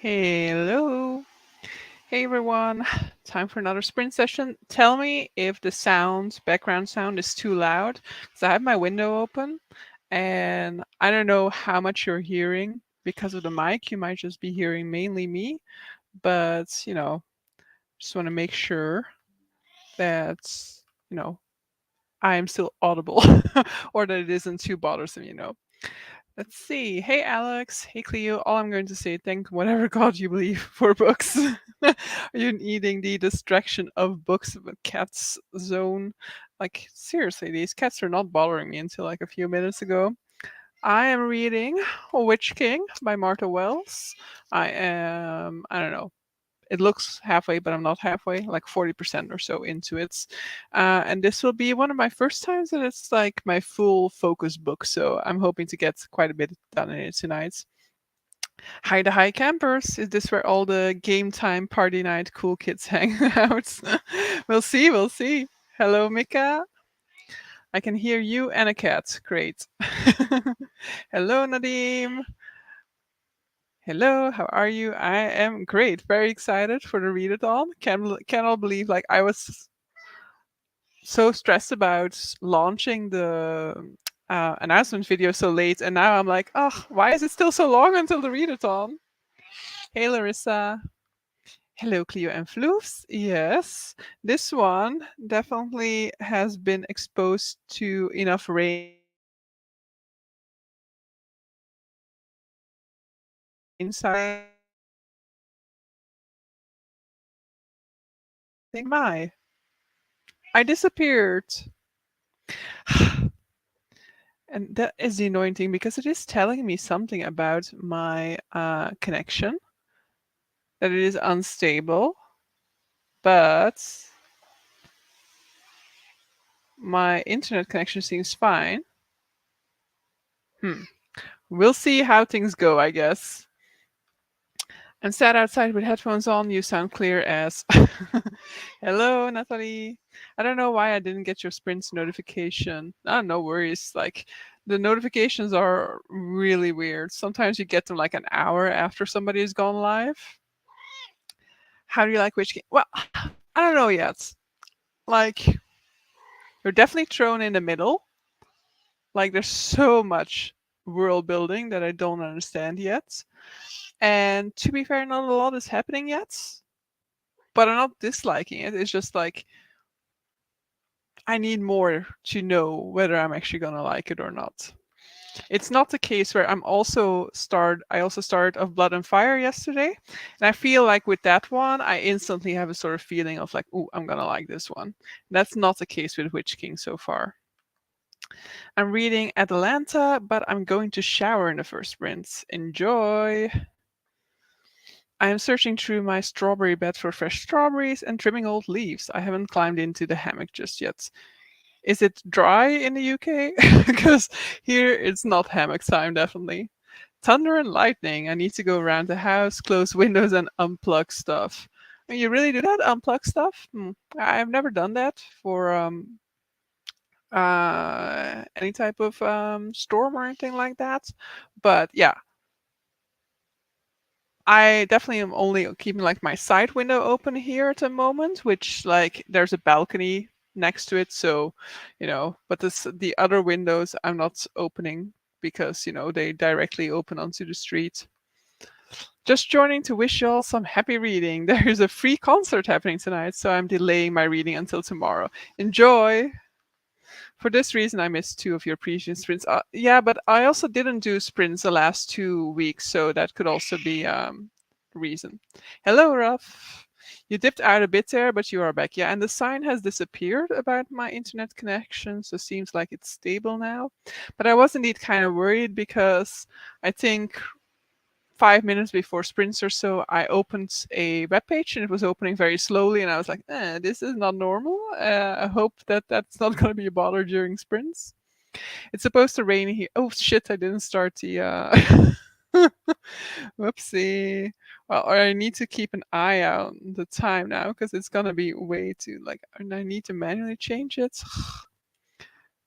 Hello. Hey everyone. Time for another sprint session. Tell me if the background sound is too loud. Because I have my window open and I don't know how much you're hearing. Because of the mic, you might just be hearing mainly me. But, just want to make sure that, you know, I am still audible or that it isn't too bothersome. Let's see. Hey, Alex. Hey, Cleo. All I'm going to say, thank whatever God you believe for books. Are you needing the distraction of books with cats zone? Like, seriously, these cats are not bothering me until like a few minutes ago. I am reading Witch King by Martha Wells. I don't know, it looks halfway, but I'm not halfway, like 40% or so into it. And this will be one of my first times that it's like my full focus book. So I'm hoping to get quite a bit done in it tonight. Hi, the high campers. Is this where all the game time party night cool kids hang out? We'll see. We'll see. Hello, Mika. I can hear you and a cat. Great. Hello, Nadim. Hello, how are you? I am great. Very excited for the readathon. Cannot believe like I was so stressed about launching the announcement video so late, and now I'm like, oh, why is it still so long until the readathon? Hey, Larissa. Hello, Cleo and Floofs. Yes, this one definitely has been exposed to enough rain my. I disappeared. And that is the annoying thing because it is telling me something about my connection, that it is unstable, but my internet connection seems fine. Hmm. We'll see how things go, I guess. I'm sat outside with headphones on. You sound clear as. Hello, Natalie. I don't know why I didn't get your sprints notification. Ah, no worries. Like, the notifications are really weird. Sometimes you get them like an hour after somebody has gone live. How do you like which game? Well, I don't know yet. Like, you're definitely thrown in the middle. Like, there's so much world building that I don't understand yet. And to be fair, not a lot is happening yet. But I'm not disliking it. It's just like I need more to know whether I'm actually gonna like it or not. It's not the case where I also started of Blood and Fire yesterday. And I feel like with that one I instantly have a sort of feeling of like, ooh, I'm gonna like this one. That's not the case with Witch King so far. I'm reading Atalanta, but I'm going to shower in the first sprint. Enjoy! I am searching through my strawberry bed for fresh strawberries and trimming old leaves. I haven't climbed into the hammock just yet. Is it dry in the UK? Because here it's not hammock time, definitely. Thunder and lightning. I need to go around the house, close windows, and unplug stuff. I mean, you really do that? Unplug stuff? I've never done that for any type of storm or anything like that. But yeah, I definitely am only keeping like my side window open here at the moment, which like there's a balcony next to it, so but the other windows I'm not opening because they directly open onto the street. Just joining to wish y'all some happy reading. There's a free concert happening tonight, so I'm delaying my reading until tomorrow. Enjoy! For this reason, I missed two of your previous sprints. Yeah, but I also didn't do sprints the last 2 weeks, so that could also be reason. Hello, Ruff. You dipped out a bit there, but you are back. Yeah, and the sign has disappeared about my internet connection, so seems like it's stable now. But I was indeed kind of worried because I think 5 minutes before sprints or so, I opened a web page and it was opening very slowly, and I was like, this is not normal. I hope that that's not going to be a bother during sprints. It's supposed to rain here. Oh shit! I didn't start the. Whoopsie. Well, or I need to keep an eye out on the time now because it's gonna be way too like, and I need to manually change it.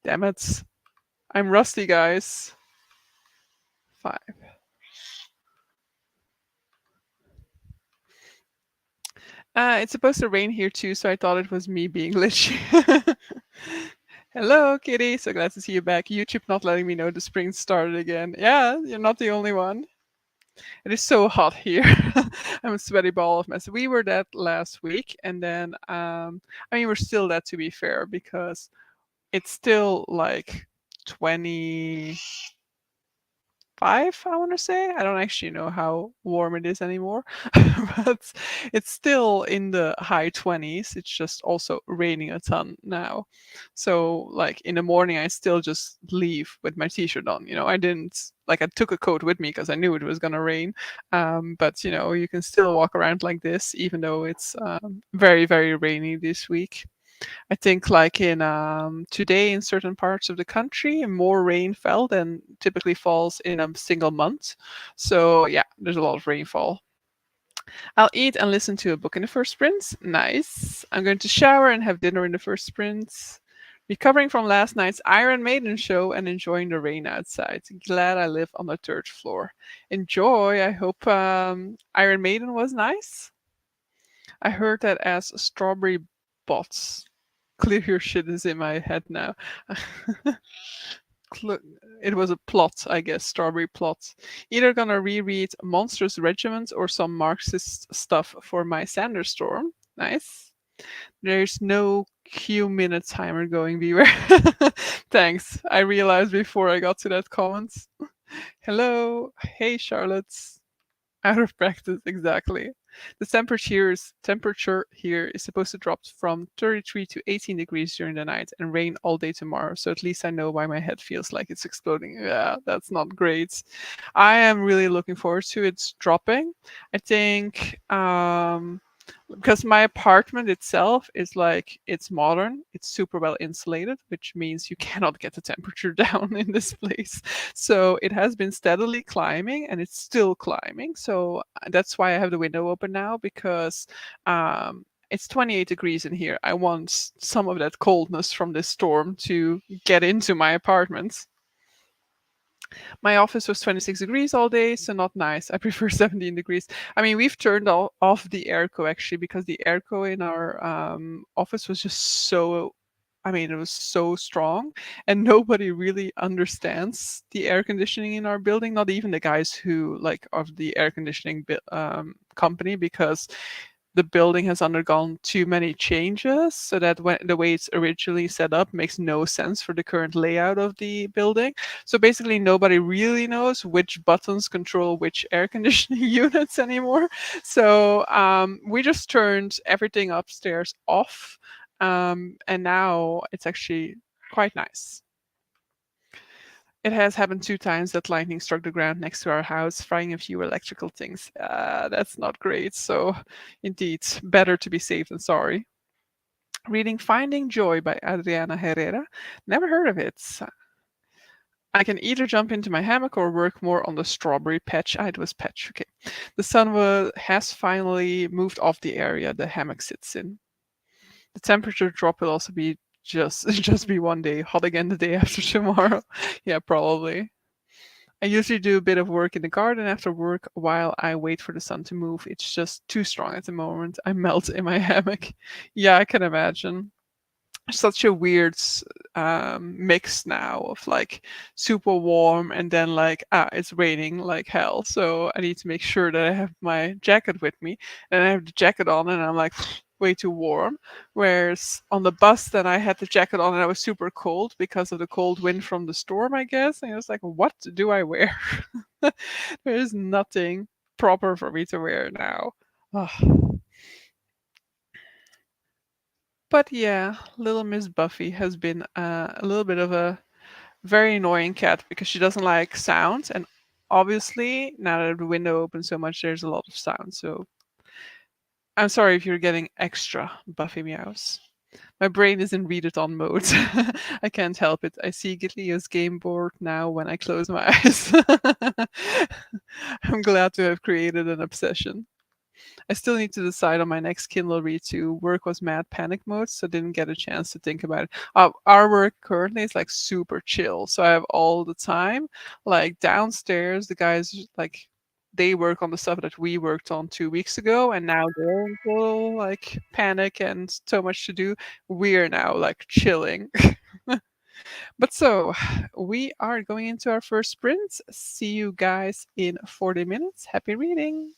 Damn it! I'm rusty, guys. 5. It's supposed to rain here too, so I thought it was me being glitchy. Hello, Kitty. So glad to see you back. YouTube not letting me know the spring started again. Yeah, you're not the only one. It is so hot here. I'm a sweaty ball of mess. We were that last week, and then I mean we're still that to be fair because it's still like 25, I want to say. I don't actually know how warm it is anymore, but it's still in the high 20s. It's just also raining a ton now. So, like in the morning, I still just leave with my t shirt on. I didn't, like, I took a coat with me because I knew it was going to rain. But, you can still walk around like this, even though it's very, very rainy this week. I think like in today in certain parts of the country, more rain fell than typically falls in a single month. So yeah, there's a lot of rainfall. I'll eat and listen to a book in the first sprint. Nice. I'm going to shower and have dinner in the first sprint. Recovering from last night's Iron Maiden show and enjoying the rain outside. Glad I live on the third floor. Enjoy. I hope Iron Maiden was nice. I heard that as strawberry bots. Clear your shit is in my head now. It was a plot, I guess, strawberry plot. Either gonna reread Monstrous Regiment or some Marxist stuff for my Sanderstorm. Nice. There's no Q-minute timer going, beware. Thanks. I realized before I got to that comment. Hello. Hey, Charlotte. Out of practice, exactly. The temperature here is supposed to drop from 33 to 18 degrees during the night and rain all day tomorrow. So at least I know why my head feels like it's exploding. Yeah, that's not great. I am really looking forward to it dropping. I think because my apartment itself is like it's modern, it's super well insulated, which means you cannot get the temperature down in this place. So it has been steadily climbing and it's still climbing. So that's why I have the window open now because it's 28 degrees in here. I want some of that coldness from this storm to get into my apartment. My office was 26 degrees all day, so not nice. I prefer 17 degrees. I mean, we've turned off the airco actually because the airco in our office was just so. I mean, it was so strong, and nobody really understands the air conditioning in our building. Not even the guys who like of the air conditioning company, because the building has undergone too many changes so that when the way it's originally set up makes no sense for the current layout of the building. So basically nobody really knows which buttons control which air conditioning units anymore. So we just turned everything upstairs off, and now it's actually quite nice. It has happened 2 times that lightning struck the ground next to our house, frying a few electrical things. That's not great. So, indeed, better to be safe than sorry. Reading Finding Joy by Adriana Herrera. Never heard of it. I can either jump into my hammock or work more on the strawberry patch. It was patch. Okay. The sun has finally moved off the area the hammock sits in. The temperature drop will also be just be one day, hot again the day after tomorrow. Yeah, probably. I usually do a bit of work in the garden after work while I wait for the sun to move. It's just too strong at the moment. I melt in my hammock. Yeah, I can imagine. Such a weird mix now of like super warm and then like it's raining like hell. So I need to make sure that I have my jacket with me, and I have the jacket on and I'm like way too warm. Whereas on the bus then I had the jacket on and I was super cold because of the cold wind from the storm, I guess. And I was like, what do I wear? There is nothing proper for me to wear now. Ugh. But yeah, little Miss Buffy has been a little bit of a very annoying cat because she doesn't like sounds. And obviously, now that the window opens so much, there's a lot of sound. So I'm sorry if you're getting extra Buffy meows. My brain is in read it on mode. I can't help it. I see Gitlia's game board now when I close my eyes. I'm glad to have created an obsession. I still need to decide on my next Kindle read too. Work was mad panic mode, so didn't get a chance to think about it. Our work currently is like super chill, so I have all the time. Like downstairs, the guys like they work on the stuff that we worked on 2 weeks ago, and now they're in full like panic and so much to do. We're now like chilling. But so we are going into our first sprint. See you guys in 40 minutes. Happy reading.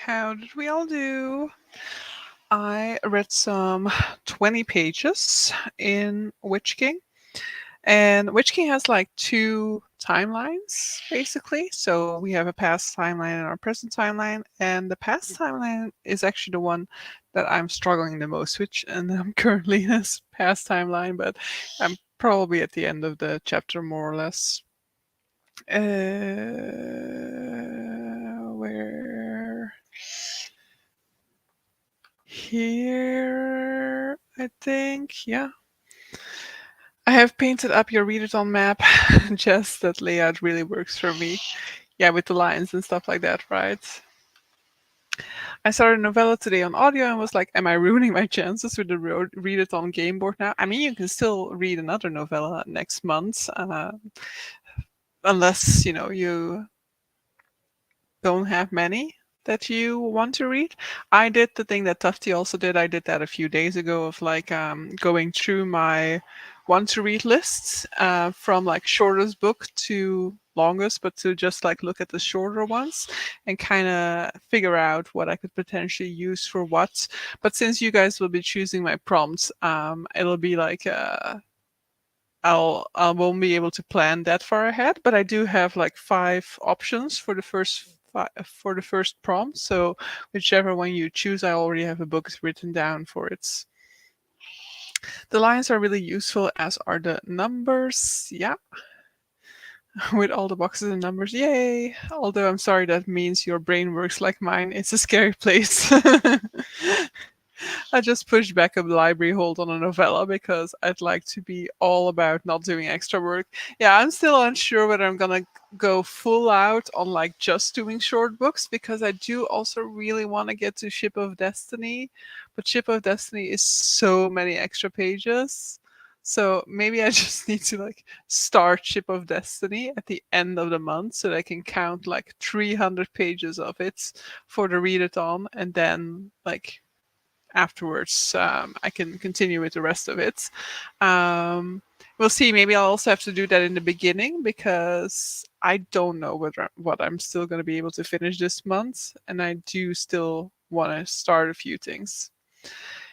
How did we all do? I read some 20 pages in Witch King. And Witch King has like two timelines, basically. So we have a past timeline and our present timeline. And the past timeline is actually the one that I'm struggling the most with. And I'm currently in this past timeline, but I'm probably at the end of the chapter more or less. Where? Here, I think. Yeah. I have painted up your read it on map. Just that layout really works for me. Yeah, with the lines and stuff like that, right? I started a novella today on audio and was like, am I ruining my chances with the read it on game board now? I mean, you can still read another novella next month, unless, you don't have many that you want to read. I did the thing that Tufty also did. I did that a few days ago of like going through my want to read lists from like shortest book to longest, but to just like look at the shorter ones and kind of figure out what I could potentially use for what. But since you guys will be choosing my prompts, it'll be like I won't be able to plan that far ahead, but I do have like 5 options for the first prompt. So whichever one you choose, I already have a book written down for it. The lines are really useful, as are the numbers. Yeah, with all the boxes and numbers, yay! Although I'm sorry, that means your brain works like mine. It's a scary place. I just pushed back a library hold on a novella because I'd like to be all about not doing extra work. Yeah, I'm still unsure whether I'm gonna go full out on like just doing short books, because I do also really want to get to Ship of Destiny, but Ship of Destiny is so many extra pages. So maybe I just need to like start Ship of Destiny at the end of the month so that I can count like 300 pages of it for the read it on, and then like afterwards I can continue with the rest of it. We'll see. Maybe I'll also have to do that in the beginning because I don't know what I'm still going to be able to finish this month, and I do still want to start a few things.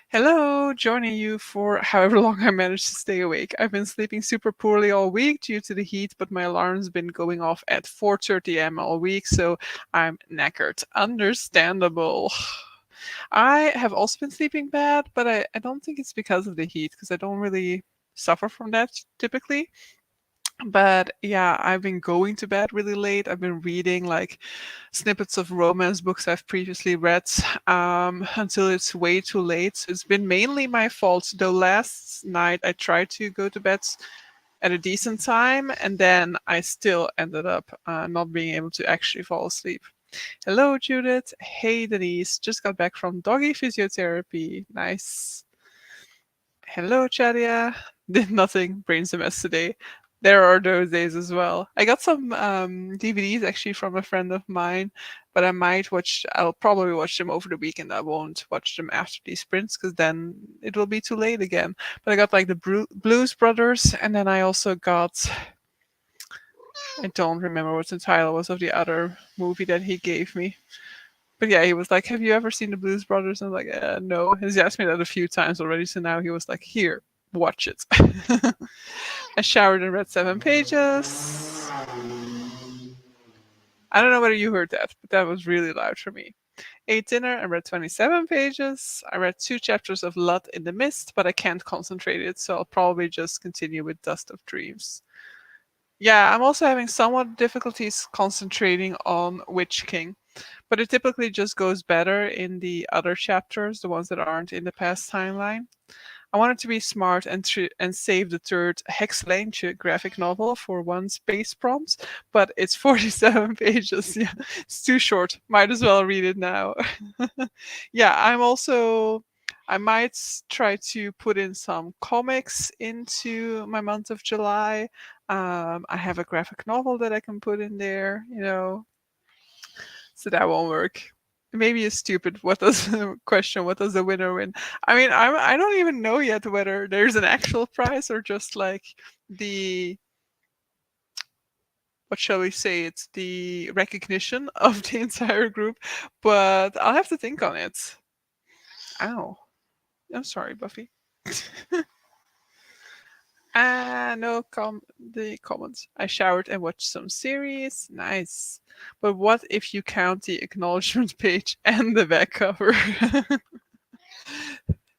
Hello, joining you for however long I managed to stay awake. I've been sleeping super poorly all week due to the heat, but my alarm's been going off at 4:30 a.m. all week, so I'm knackered. Understandable. I have also been sleeping bad, but I don't think it's because of the heat, because I don't really suffer from that typically. But yeah, I've been going to bed really late. I've been reading like snippets of romance books I've previously read until it's way too late. So it's been mainly my fault. Though last night I tried to go to bed at a decent time, and then I still ended up not being able to actually fall asleep. Hello, Judith. Hey, Denise. Just got back from doggy physiotherapy. Nice. Hello, Chadia. Did nothing. Brains a mess today. There are those days as well. I got some DVDs actually from a friend of mine, but I'll probably watch them over the weekend. I won't watch them after these sprints because then it will be too late again. But I got like the Blues Brothers, and then I also got, I don't remember what the title was of the other movie that he gave me. But yeah, he was like, "Have you ever seen the Blues Brothers?" And I'm like, "No." He's asked me that a few times already, so now he was like, "Here, watch it." I showered and read 7 pages. I don't know whether you heard that, but that was really loud for me. Ate dinner and read 27 pages. I read 2 chapters of Lud in the Mist, but I can't concentrate it, so I'll probably just continue with Dust of Dreams. Yeah, I'm also having somewhat difficulties concentrating on Witch King, but it typically just goes better in the other chapters, the ones that aren't in the past timeline. I wanted to be smart and save the third Hexleintje graphic novel for one space prompt, but it's 47 pages. Yeah, it's too short. Might as well read it now. Yeah, I might try to put in some comics into my month of July. I have a graphic novel that I can put in there, so that won't work. Maybe a stupid what does question, what does the winner win? I mean, I don't even know yet whether there's an actual prize or just like the what shall we say? It's the recognition of the entire group, but I'll have to think on it. Ow. I'm sorry, Buffy. No the comments. I showered and watched some series. Nice. But what if you count the acknowledgement page and the back cover?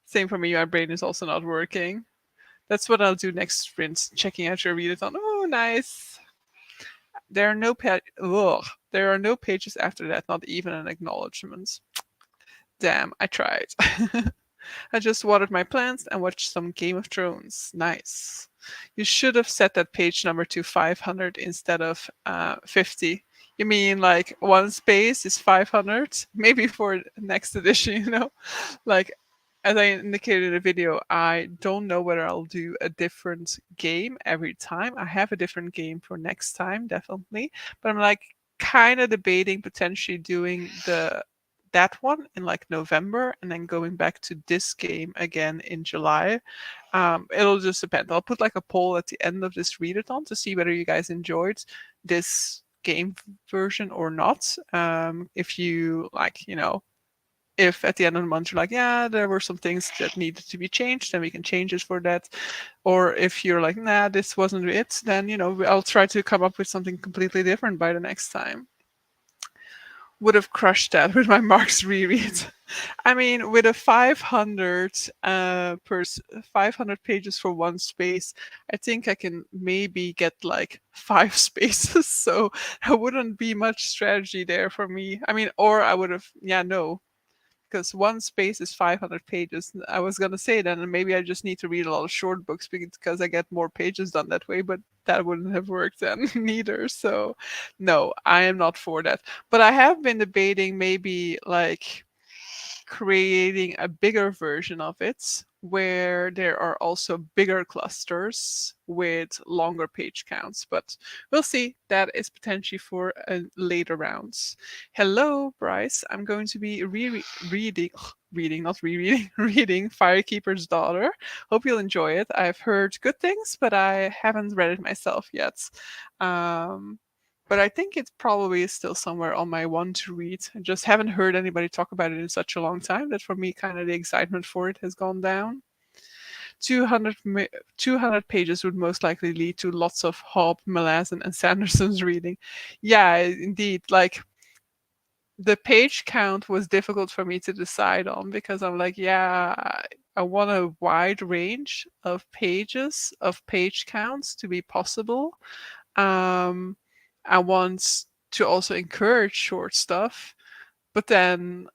Same for me, my brain is also not working. That's what I'll do next sprint, checking out your readathon. Oh, nice. There are no there are no pages after that, not even an acknowledgement. Damn, I tried. I just watered my plants and watched some Game of Thrones. Nice. You should have set that page number to 500 instead of 50. You mean like one space is 500? Maybe for next edition, Like, as I indicated in the video, I don't know whether I'll do a different game every time. I have a different game for next time, definitely. But I'm like kind of debating potentially doing that one in like November and then going back to this game again in July. It'll just depend. I'll put like a poll at the end of this readathon to see whether you guys enjoyed this game version or not. If you like, if at the end of the month you're like, yeah, there were some things that needed to be changed, then we can change it for that. Or if you're like, nah, this wasn't it, then I'll try to come up with something completely different by the next time. Would have crushed that with my Marx reread. I mean, with a 500 500 pages for one space, I think I can maybe get like 5 spaces. So there wouldn't be much strategy there for me. I mean, or I would have, yeah, no, because one space is 500 pages. I was gonna say then, and maybe I just need to read a lot of short books because I get more pages done that way, but that wouldn't have worked then neither. So, no, I am not for that. But I have been debating maybe like creating a bigger version of it where there are also bigger clusters with longer page counts, but we'll see. That is potentially for later rounds. Hello, Bryce. I'm going to be reading, not rereading, reading Firekeeper's Daughter. Hope you'll enjoy it. I've heard good things, but I haven't read it myself yet. But I think it probably is still somewhere on my one to read. I just haven't heard anybody talk about it in such a long time that for me, kind of the excitement for it has gone down. 200 pages would most likely lead to lots of Hobb, Malazan, and Sanderson's reading. Yeah, indeed. Like, the page count was difficult for me to decide on because I'm like, yeah, I want a wide range of pages, of page counts to be possible. Um, I want to also encourage short stuff, but then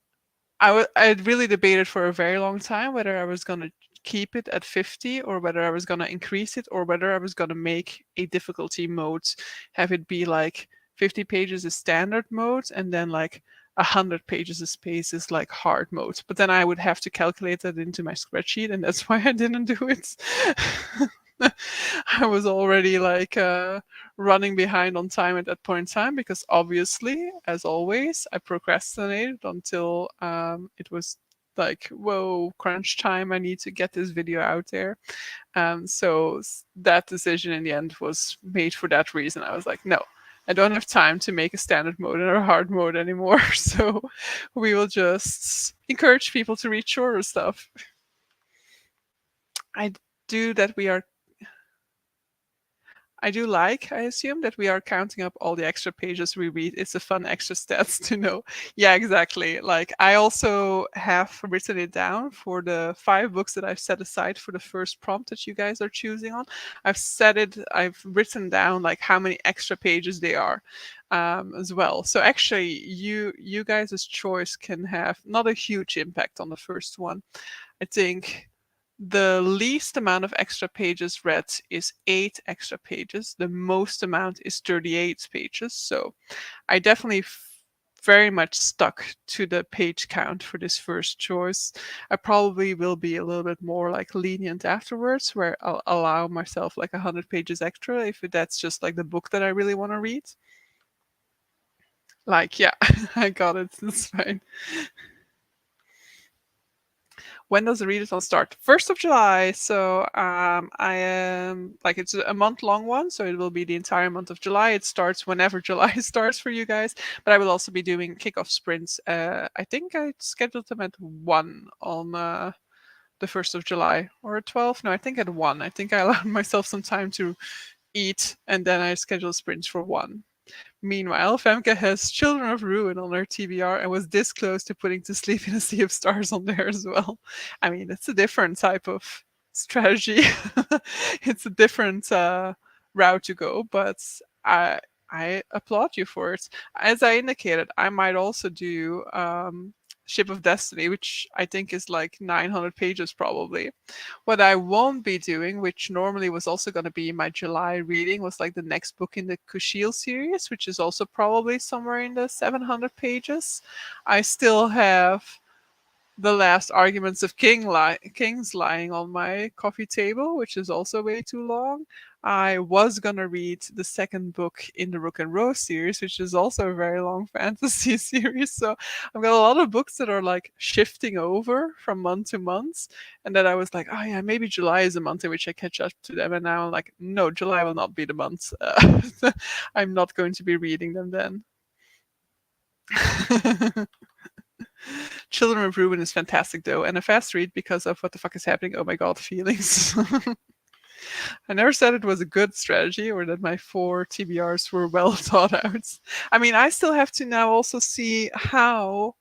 I really debated for a very long time whether I was gonna keep it at 50 or whether I was gonna increase it or whether I was gonna make a difficulty mode, have it be like 50 pages is standard mode and then like 100 pages of space is like hard mode. But then I would have to calculate that into my spreadsheet, and that's why I didn't do it. I was already like running behind on time at that point in time because obviously, as always, I procrastinated until it was like, whoa, crunch time. I need to get this video out there. So that decision in the end was made for that reason. I was like, no, I don't have time to make a standard mode and a hard mode anymore. So we will just encourage people to read shorter stuff. I do that we are I do like, I assume, that we are counting up all the extra pages we read. It's a fun extra stats to know. Yeah, exactly. Like, I also have written it down for the 5 books that I've set aside for the first prompt that you guys are choosing on. I've written down like how many extra pages they are as well. So actually, you guys' choice can have not a huge impact on the first one. I think the least amount of extra pages read is 8 extra pages. The most amount is 38 pages. So I definitely very much stuck to the page count for this first choice. I probably will be a little bit more like lenient afterwards, where I'll allow myself like 100 pages extra if that's just like the book that I really want to read. Like, yeah, I got it. It's fine. When does the readathon start? 1st of July. So I am like, it's a month long one, so it will be the entire month of July. It starts whenever July starts for you guys, but I will also be doing kickoff sprints. I think I scheduled them at 1 on the 1st of July, or at 12. No, I think at 1. I think I allowed myself some time to eat, and then I scheduled sprints for 1. Meanwhile, Femke has Children of Ruin on her TBR and was this close to putting To Sleep in a Sea of Stars on there as well. I mean, it's a different type of strategy. It's a different route to go, but I I applaud you for it. As I indicated, I might also do Ship of Destiny, which I think is like 900 pages probably. What I won't be doing, which normally was also going to be my July reading, was like the next book in the Kushil series, which is also probably somewhere in the 700 pages. I still have The Last Arguments of Kings lying on my coffee table, which is also way too long. I was gonna read the second book in the Rook and Rose series, which is also a very long fantasy series. So I've got a lot of books that are like shifting over from month to month. And then I was like, oh yeah, maybe July is a month in which I catch up to them. And now I'm like, no, July will not be the month. I'm not going to be reading them then. Children of Ruin is fantastic though, and a fast read because of what the fuck is happening. Oh my god, feelings. I never said it was a good strategy or that my 4 TBRs were well thought out. I mean, I still have to now also see how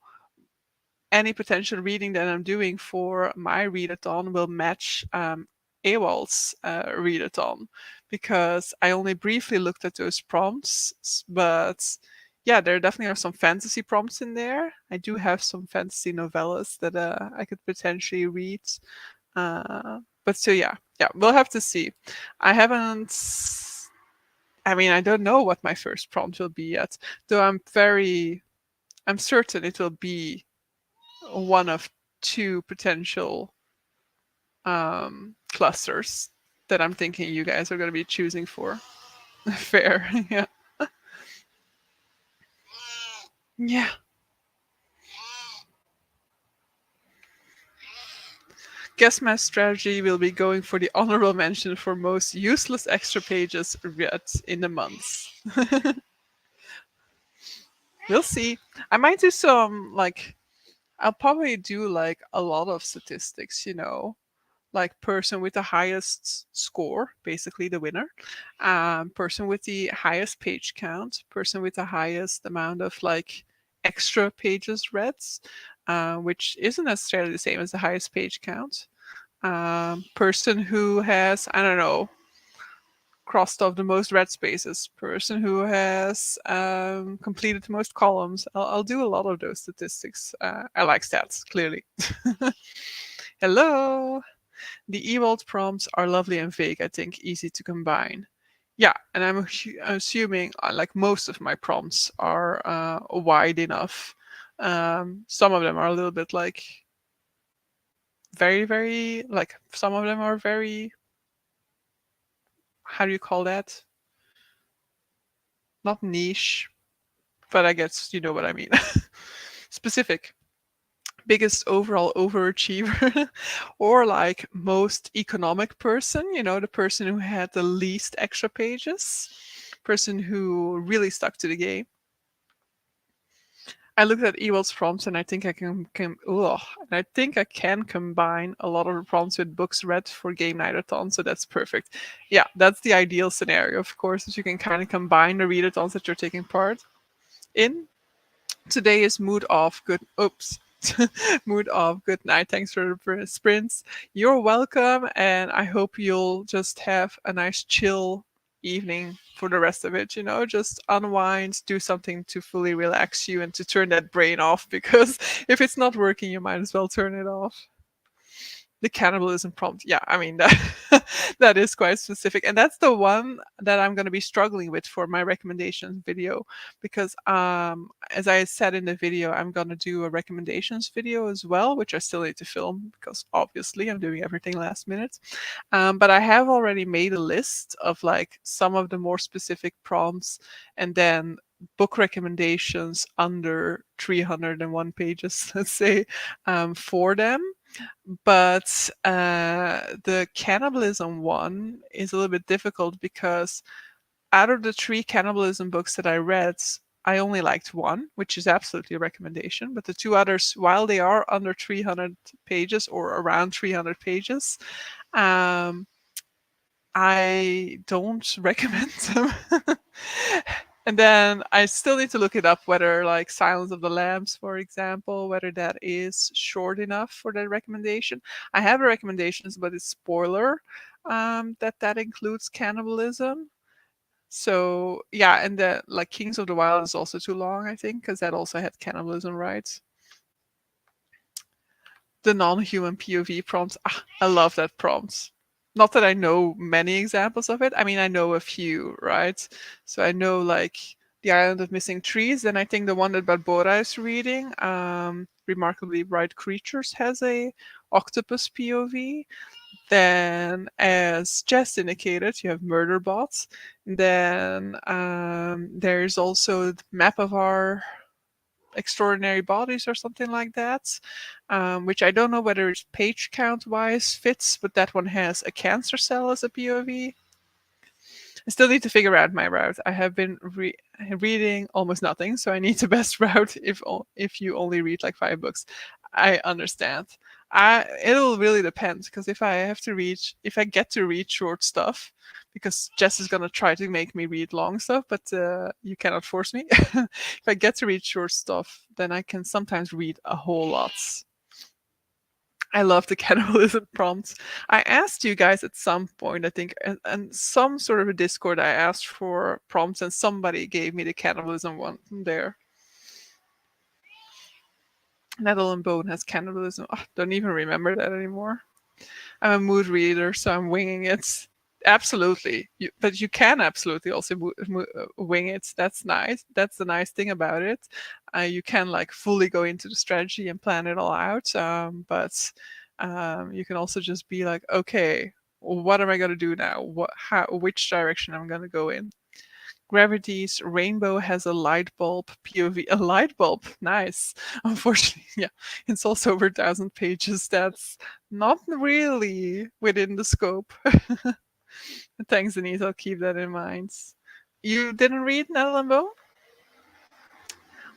any potential reading that I'm doing for my readathon will match Ewald's readathon, because I only briefly looked at those prompts, but yeah, there definitely are some fantasy prompts in there. I do have some fantasy novellas that I could potentially read. But so yeah, we'll have to see. I haven't. I mean, I don't know what my first prompt will be yet, though I'm certain it will be one of 2 potential clusters that I'm thinking you guys are going to be choosing for. Fair, yeah. Yeah. Guess my strategy will be going for the honorable mention for most useless extra pages read in the months. We'll see. I might do some, like, I'll probably do like a lot of statistics, like person with the highest score, basically the winner, person with the highest page count, person with the highest amount of like extra pages read, which isn't necessarily the same as the highest page count. Person who has, I don't know, crossed off the most red spaces, person who has completed the most columns. I'll do a lot of those statistics. I like stats, clearly. Hello. The Ewald prompts are lovely and vague, I think, easy to combine. Yeah, and I'm assuming like most of my prompts are wide enough. Some of them are a little bit like very, very, like some of them are very, how do you call that? Not niche, but I guess you know what I mean. Specific. Biggest overall overachiever, or like most economic person, the person who had the least extra pages, person who really stuck to the game. I looked at Ewald's prompts and I think I I think I can combine a lot of the prompts with books read for game nightathon, so that's perfect. Yeah, that's the ideal scenario, of course, that you can kind of combine the readathons that you're taking part in. Today is mood off. Mood off. Good night. Thanks for the sprints. You're welcome, and I hope you'll just have a nice chill evening for the rest of it. Just unwind, do something to fully relax you and to turn that brain off, because if it's not working, you might as well turn it off. The cannibalism prompt, yeah, I mean that that is quite specific, and that's the one that I'm going to be struggling with for my recommendations video, because as I said in the video, I'm going to do a recommendations video as well, which I still need to film because obviously I'm doing everything last minute. But I have already made a list of like some of the more specific prompts, and then book recommendations under 301 pages, let's say, for them. But the cannibalism one is a little bit difficult because out of the three cannibalism books that I read, I only liked one, which is absolutely a recommendation. But the two others, while they are under 300 pages or around 300 pages, um, I don't recommend them. And then I still need to look it up whether, like, Silence of the Lambs, for example, whether that is short enough for that recommendation. I have recommendations, but it's spoiler that includes cannibalism. So yeah, and the like Kings of the Wild is also too long, I think, because that also had cannibalism, right? The non-human POV prompts. Ah, I love that prompt. Not that I know many examples of it. I mean, I know a few, right? So I know like the Island of Missing Trees, and I think the one that Barbora is reading, Remarkably Bright Creatures, has a octopus POV. Then, as Jess indicated, you have murder bots. Then there's also the map of our extraordinary bodies or something like that, which I don't know whether it's page count wise fits, but that one has a cancer cell as a POV. I still need to figure out my route. I have been reading almost nothing, so I need the best route if you only read like 5 books. I understand. It'll really depend because if I get to read short stuff, because Jess is gonna try to make me read long stuff, but you cannot force me. If I get to read short stuff, then I can sometimes read a whole lot. I love the cannibalism prompts. I asked you guys at some point, I think, and some sort of a Discord, I asked for prompts, and somebody gave me the cannibalism one from there. Nettle and Bone has cannibalism. Oh, don't even remember that anymore. I'm a mood reader, so I'm winging it. Absolutely, but you can absolutely also wing it. That's nice. That's the nice thing about it. You can like fully go into the strategy and plan it all out. But you can also just be like, okay, what am I gonna do now? Which direction I'm gonna go in? Gravity's Rainbow has a light bulb POV. A light bulb, nice. Unfortunately, yeah, it's also over 1,000 pages. That's not really within the scope. Thanks, Denise. I'll keep that in mind. You didn't read Netherland?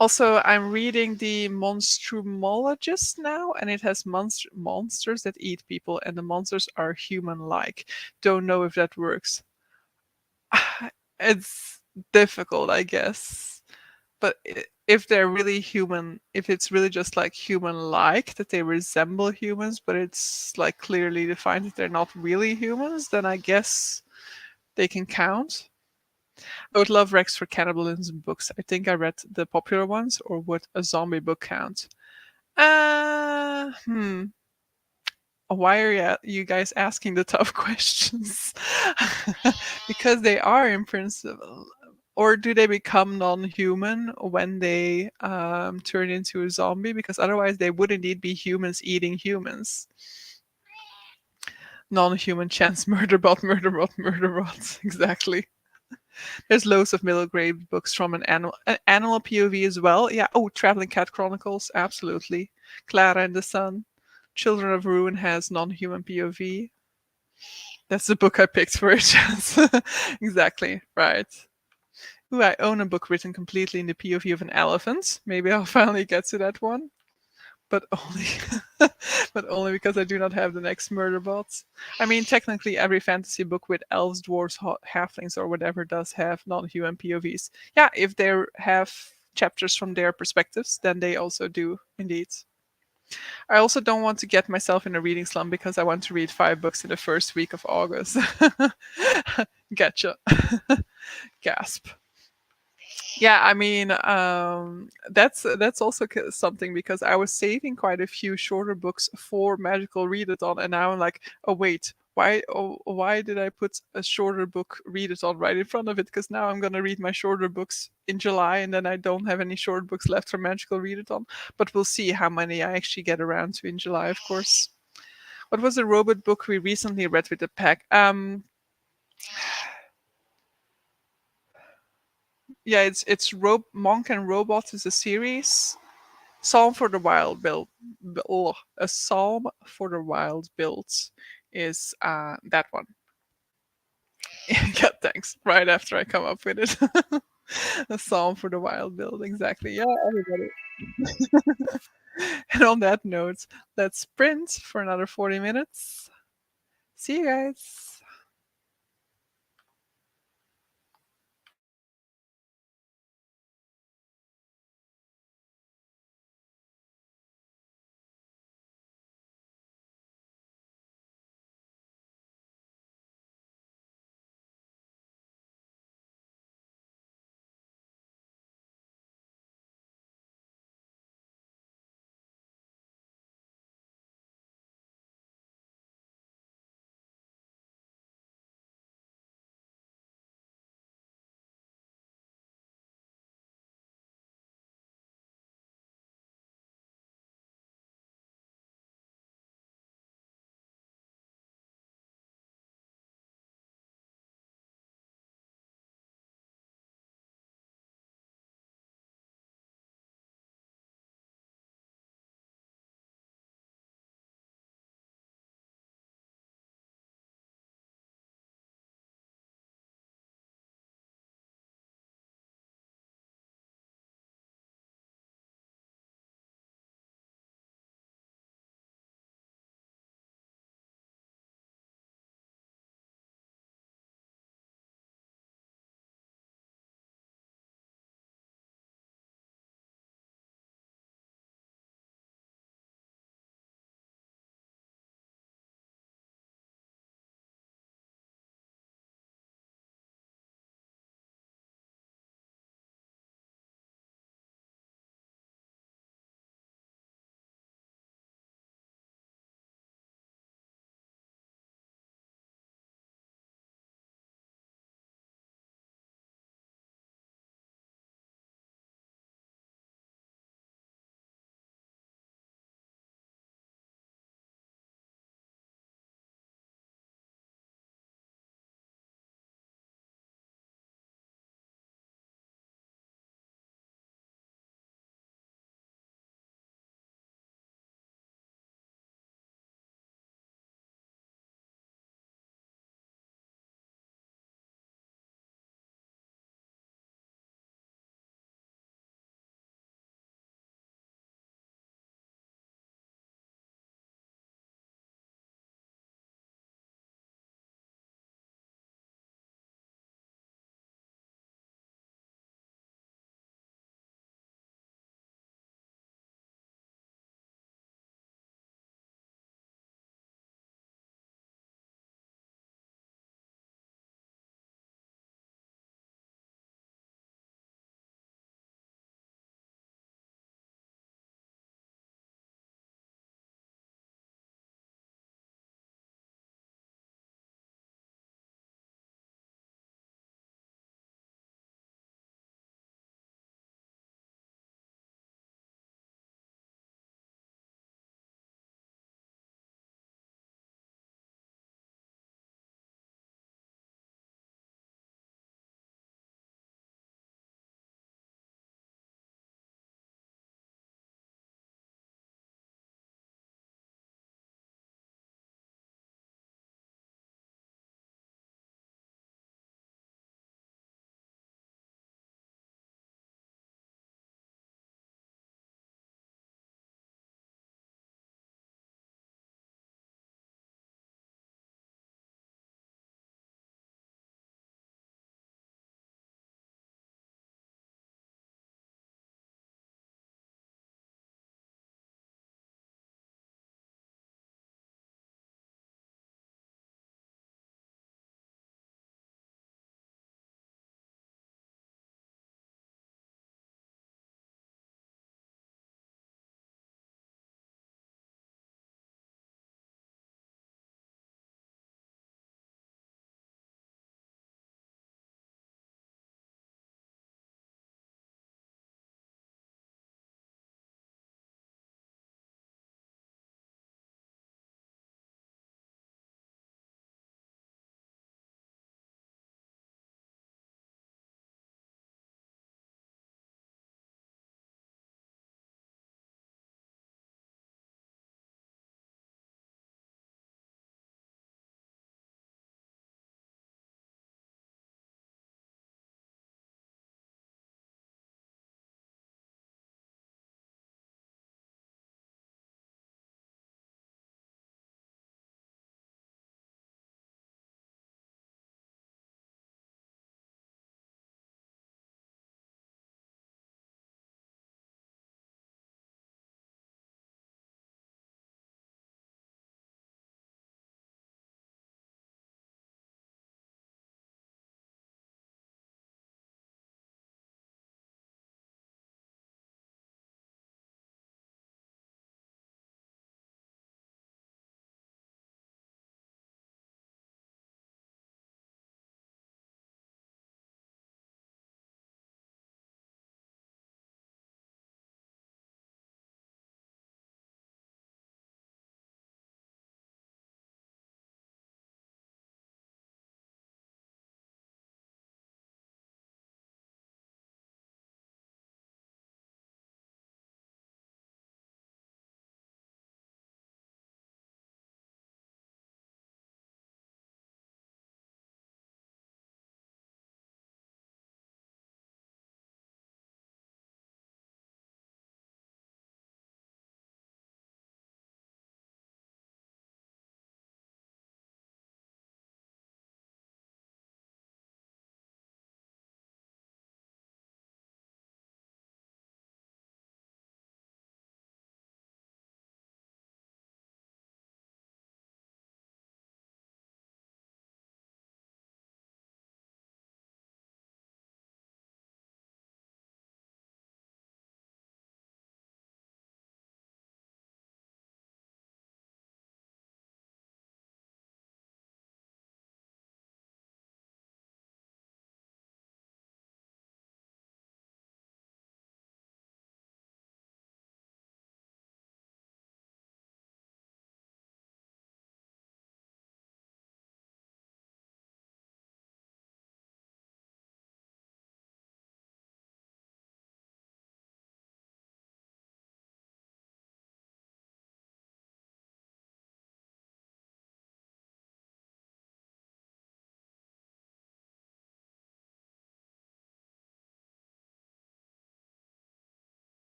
Also, I'm reading the Monstrumologist now, and it has monsters that eat people, and the monsters are human-like. Don't know if that works. It's difficult, I guess. But if they're really human, if it's really just like human-like, that they resemble humans, but it's like clearly defined that they're not really humans, then I guess they can count. I would love Rex for cannibalism books. I think I read the popular ones, or would a zombie book count? Uh, hmm. Why are you guys asking the tough questions? Because they are in principle. Or do they become non-human when they turn into a zombie? Because otherwise they would indeed be humans eating humans. Non-human chance murder bot, murder bot, murder bot. Exactly. There's loads of middle grade books from an animal POV as well. Yeah. Oh, Traveling Cat Chronicles. Absolutely. Clara and the Sun. Children of Ruin has non-human POV. That's the book I picked for it. Exactly. Right. Ooh, I own a book written completely in the POV of an elephant. Maybe I'll finally get to that one. But only but only because I do not have the next murder bots. I mean, technically every fantasy book with elves, dwarves, halflings, or whatever does have non-human POVs. Yeah, if they have chapters from their perspectives, then they also do indeed. I also don't want to get myself in a reading slump because I want to read 5 books in the first week of August. Gotcha. Gasp. Yeah, I mean, that's also something because I was saving quite a few shorter books for Magical Readathon, and now I'm like, oh wait, why did I put a shorter book Readathon right in front of it? Because now I'm gonna read my shorter books in July, and then I don't have any short books left for Magical Readathon. But we'll see how many I actually get around to in July, of course. What was the robot book we recently read with the pack? Yeah, it's Monk and Robots is a series. Psalm for the Wild Build. A Psalm for the Wild Builds is that one. Yeah, thanks. Right after I come up with it. A Psalm for the Wild Build, exactly. Yeah, everybody. And on that note, let's sprint for another 40 minutes. See you guys.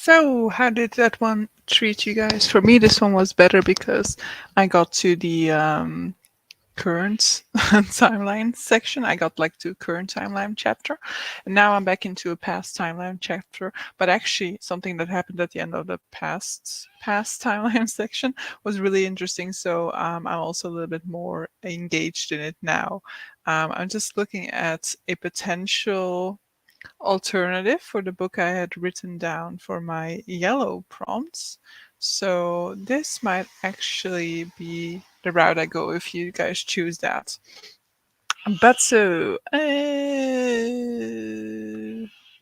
So, how did that one treat you guys? For me, this one was better because I got to the current timeline section. I got like to current timeline chapter, and now I'm back into a past timeline chapter. But actually, something that happened at the end of the past timeline section was really interesting. So I'm also a little bit more engaged in it now. I'm just looking at a potential alternative for the book I had written down for my yellow prompts. So this might actually be the route I go if you guys choose that. But so,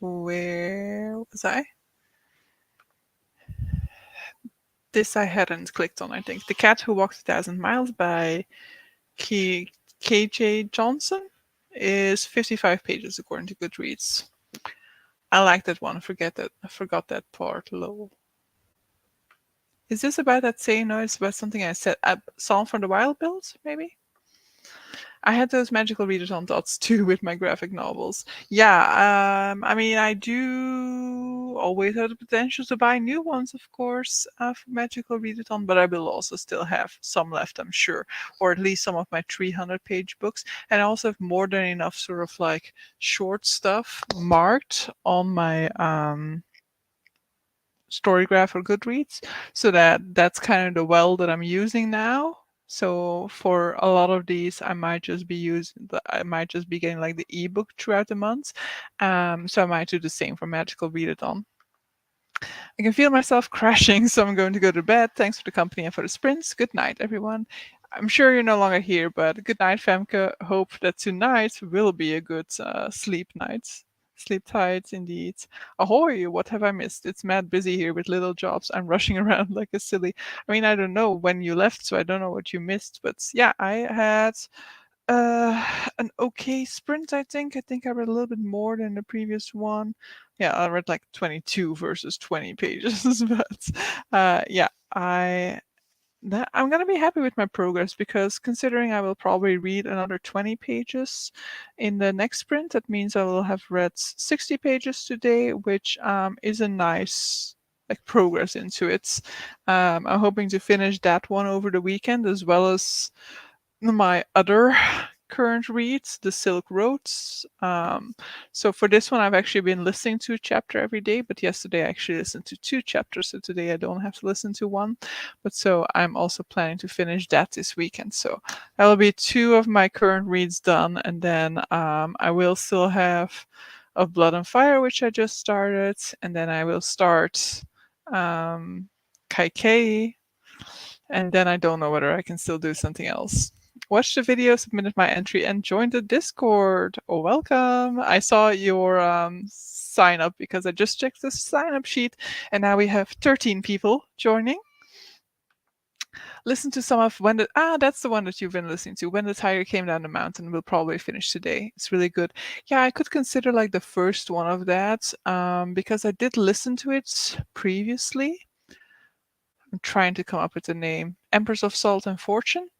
where was I? This I hadn't clicked on, I think. The Cat Who Walked 1,000 Miles by KJ Johnson is 55 pages according to Goodreads. I like that one. I forgot that part. Lol. Is this about that saying? No, it's about something I said. Song from the Wild Build, maybe? I had those magical readathon dots too with my graphic novels. Yeah, I mean, I do always have the potential to buy new ones, of course, for magical readathon, but I will also still have some left, I'm sure, or at least some of my 300-page books. And I also have more than enough sort of like short stuff marked on my Storygraph or Goodreads, so that's kind of the well that I'm using now. So for a lot of these, I might just be getting like the ebook throughout the months. So I might do the same for Magical Readathon. I can feel myself crashing, so I'm going to go to bed. Thanks for the company and for the sprints. Good night, everyone. I'm sure you're no longer here, but good night, Femke. Hope that tonight will be a good sleep night. Sleep tight, indeed. Ahoy, what have I missed? It's mad busy here with little jobs. I'm rushing around like a silly. I mean, I don't know when you left, so I don't know what you missed. But yeah, I had uh, an okay sprint, I think. I think I read a little bit more than the previous one. Yeah, I read like 22 versus 20 pages, but yeah, I'm gonna be happy with my progress because considering I will probably read another 20 pages in the next sprint, that means I will have read 60 pages today, which is a nice like progress into it. I'm hoping to finish that one over the weekend as well as my other current reads, The Silk Roads. So for this one, I've actually been listening to a chapter every day, but yesterday I actually listened to 2 chapters, so today I don't have to listen to one. But so I'm also planning to finish that this weekend. So that will be 2 of my current reads done, and then I will still have Of Blood and Fire, which I just started, and then I will start Kaikei, and then I don't know whether I can still do something else. Watched the video, submitted my entry, and joined the Discord. Oh, welcome! I saw your sign up because I just checked the sign up sheet, and now we have 13 people joining. Listen to some of that's the one that you've been listening to. When the Tiger Came Down the Mountain, we'll probably finish today. It's really good. Yeah, I could consider like the first one of that because I did listen to it previously. I'm trying to come up with a name. Empress of Salt and Fortune.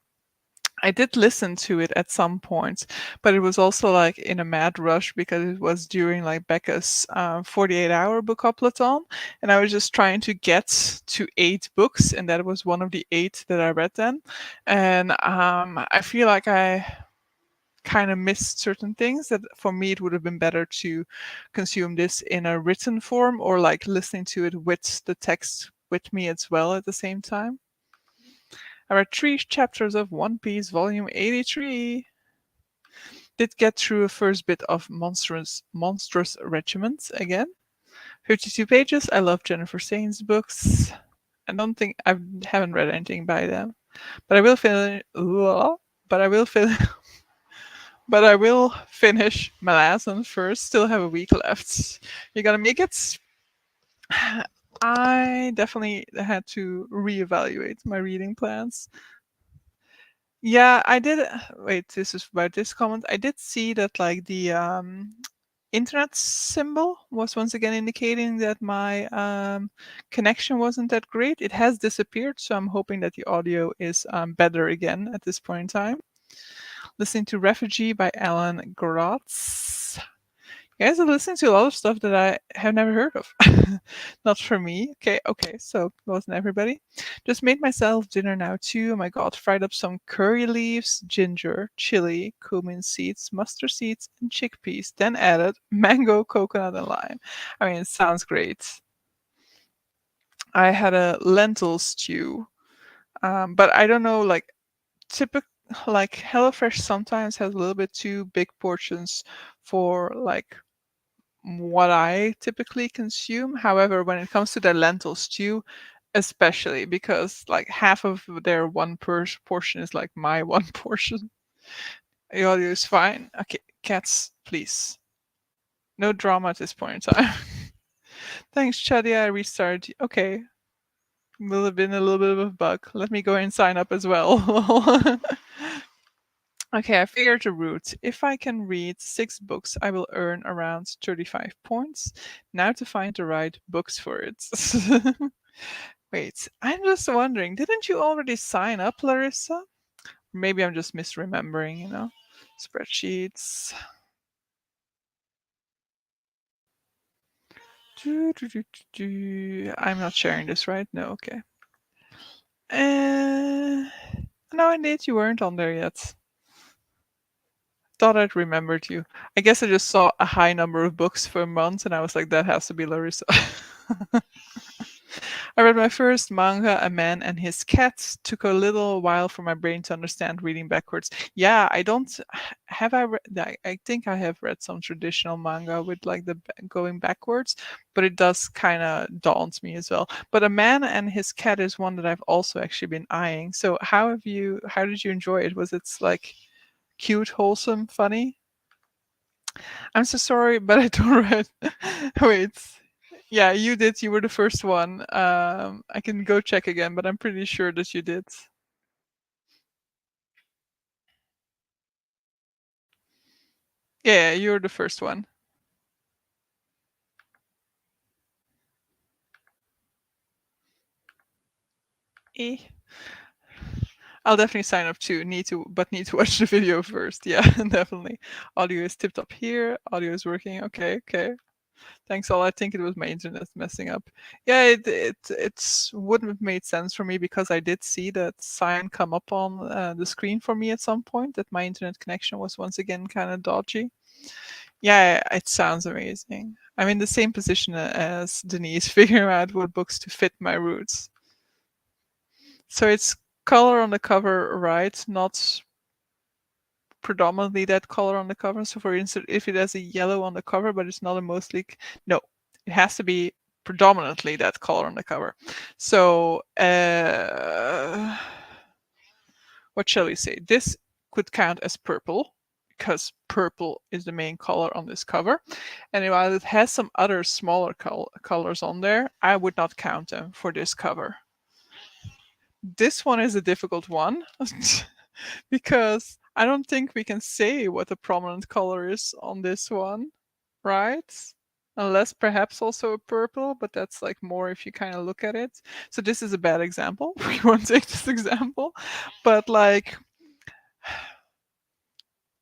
I did listen to it at some points, but it was also like in a mad rush because it was during like Becca's 48-hour bookathon, and I was just trying to get to 8 books, and that was one of the 8 that I read then. And I feel like I kind of missed certain things that for me it would have been better to consume this in a written form or like listening to it with the text with me as well at the same time. I read 3 chapters of One Piece, volume 83. Did get through a first bit of Monstrous Regiment again. 52 pages. I love Jennifer Sain's books. I don't think I haven't read anything by them, but I will finish. But I will finish. But I will finish my last one first. Still have a week left. You gonna make it? I definitely had to reevaluate my reading plans. Yeah, I did. Wait, this is about this comment. I did see that like the internet symbol was once again indicating that my connection wasn't that great. It has disappeared, so I'm hoping that the audio is better again at this point in time. Listening to Refugee by Alan Grotz. You guys are listening to a lot of stuff that I have never heard of. Not for me. Okay, okay, so wasn't everybody. Just made myself dinner now too. Oh my god, fried up some curry leaves, ginger, chili, cumin seeds, mustard seeds, and chickpeas. Then added mango, coconut, and lime. I mean, it sounds great. I had a lentil stew, but I don't know, like typical. Like HelloFresh sometimes has a little bit too big portions for like what I typically consume. However, when it comes to the lentil stew, especially because like half of their portion is like my one portion. The audio is fine. Okay, cats, please. No drama at this point in time. Thanks, Chadia. I restarted. Okay, will have been a little bit of a bug. Let me go and sign up as well. Okay, I figured the route. If I can read 6 books, I will earn around 35 points. Now to find the right books for it. Wait, I'm just wondering, didn't you already sign up, Larissa? Maybe I'm just misremembering, Spreadsheets. I'm not sharing this, right? No, okay. No, indeed, you weren't on there yet. Thought I'd remembered you. I guess I just saw a high number of books for a month, and I was like, that has to be Larissa. I read my first manga, A Man and His Cat. Took a little while for my brain to understand reading backwards. Yeah, I don't have I read. I think I have read some traditional manga with like the going backwards, but it does kind of daunt me as well. But A Man and His Cat is one that I've also actually been eyeing. So how have you? How did you enjoy it? Was it like cute, wholesome, funny? I'm so sorry, but I don't read. Wait. Yeah, you did. You were the first one. I can go check again, but I'm pretty sure that you did. Yeah, you're the first one. Eh. I'll definitely sign up too. Need to watch the video first. Yeah, definitely. Audio is tipped up here. Audio is working. Okay, okay. Thanks all. I think it was my internet messing up. Yeah, it wouldn't have made sense for me because I did see that sign come up on the screen for me at some point that my internet connection was once again kind of dodgy. Yeah, it sounds amazing. I'm in the same position as Denise, figuring out what books to fit my roots. So it's color on the cover, right? Not predominantly that color on the cover. So for instance, if it has a yellow on the cover, but it's not a mostly, no, it has to be predominantly that color on the cover. So what shall we say? This could count as purple because purple is the main color on this cover. And while it has some other smaller colors on there, I would not count them for this cover. This one is a difficult one because I don't think we can say what the prominent color is on this one, right? Unless perhaps also a purple, but that's like more if you kind of look at it. So this is a bad example. We won't take this example. But like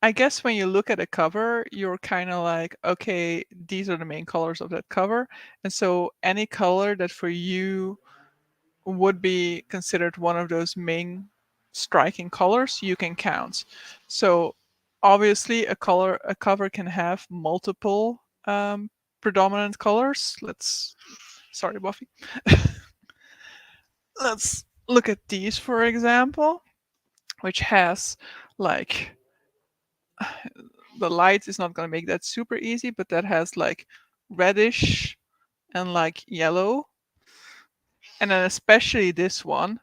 I guess when you look at a cover, you're kind of like, okay, these are the main colors of that cover. And so any color that for you would be considered one of those main striking colors, you can count. So obviously a cover can have multiple predominant colors. Sorry, Buffy. Let's look at these, for example, which has like the light is not going to make that super easy, but that has like reddish and like yellow. And then especially this one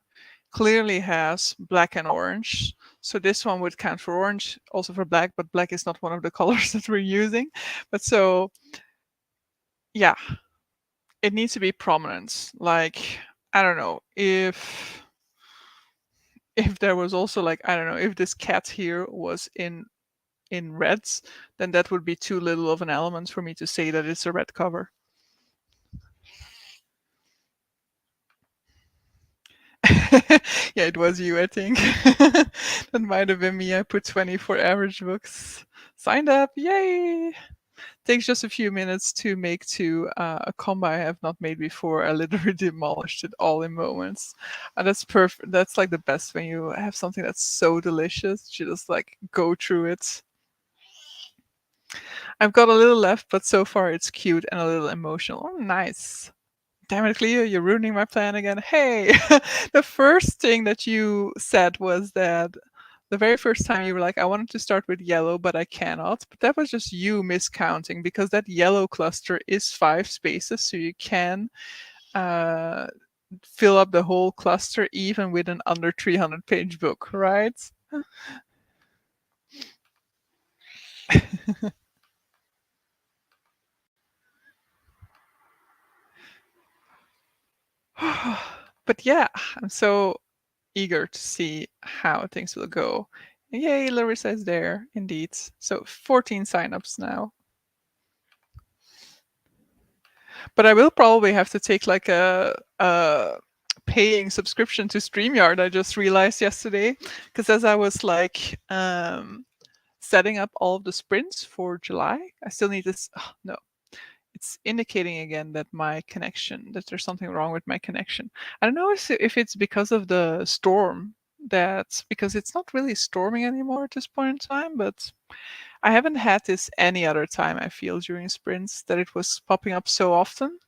clearly has black and orange. So this one would count for orange, also for black, but black is not one of the colors that we're using. But so, yeah, it needs to be prominent. Like, I don't know, if there was also like, I don't know, if this cat here was in reds, then that would be too little of an element for me to say that it's a red cover. Yeah, it was you, I think. That might have been me. I put 20 for average books. Signed up, yay! Takes just a few minutes to make to a combo I have not made before. I literally demolished it all in moments. And that's perfect. That's like the best when you have something that's so delicious. You just like go through it. I've got a little left, but so far it's cute and a little emotional. Oh, nice. Damn it, Cleo, you're ruining my plan again. Hey, the first thing that you said was that the very first time you were like, I wanted to start with yellow, but I cannot. But that was just you miscounting because that yellow cluster is 5 spaces, so you can uh, fill up the whole cluster even with an under 300-page book, right? But yeah, I'm so eager to see how things will go. Yay, Larissa is there, indeed. So 14 signups now. But I will probably have to take like a paying subscription to StreamYard. I just realized yesterday because as I was like setting up all of the sprints for July, I still need this. Oh, no, it's indicating again that my connection, that there's something wrong with my connection. I don't know if it's because of the storm. That's because it's not really storming anymore at this point in time, but I haven't had this any other time I feel during sprints that it was popping up so often.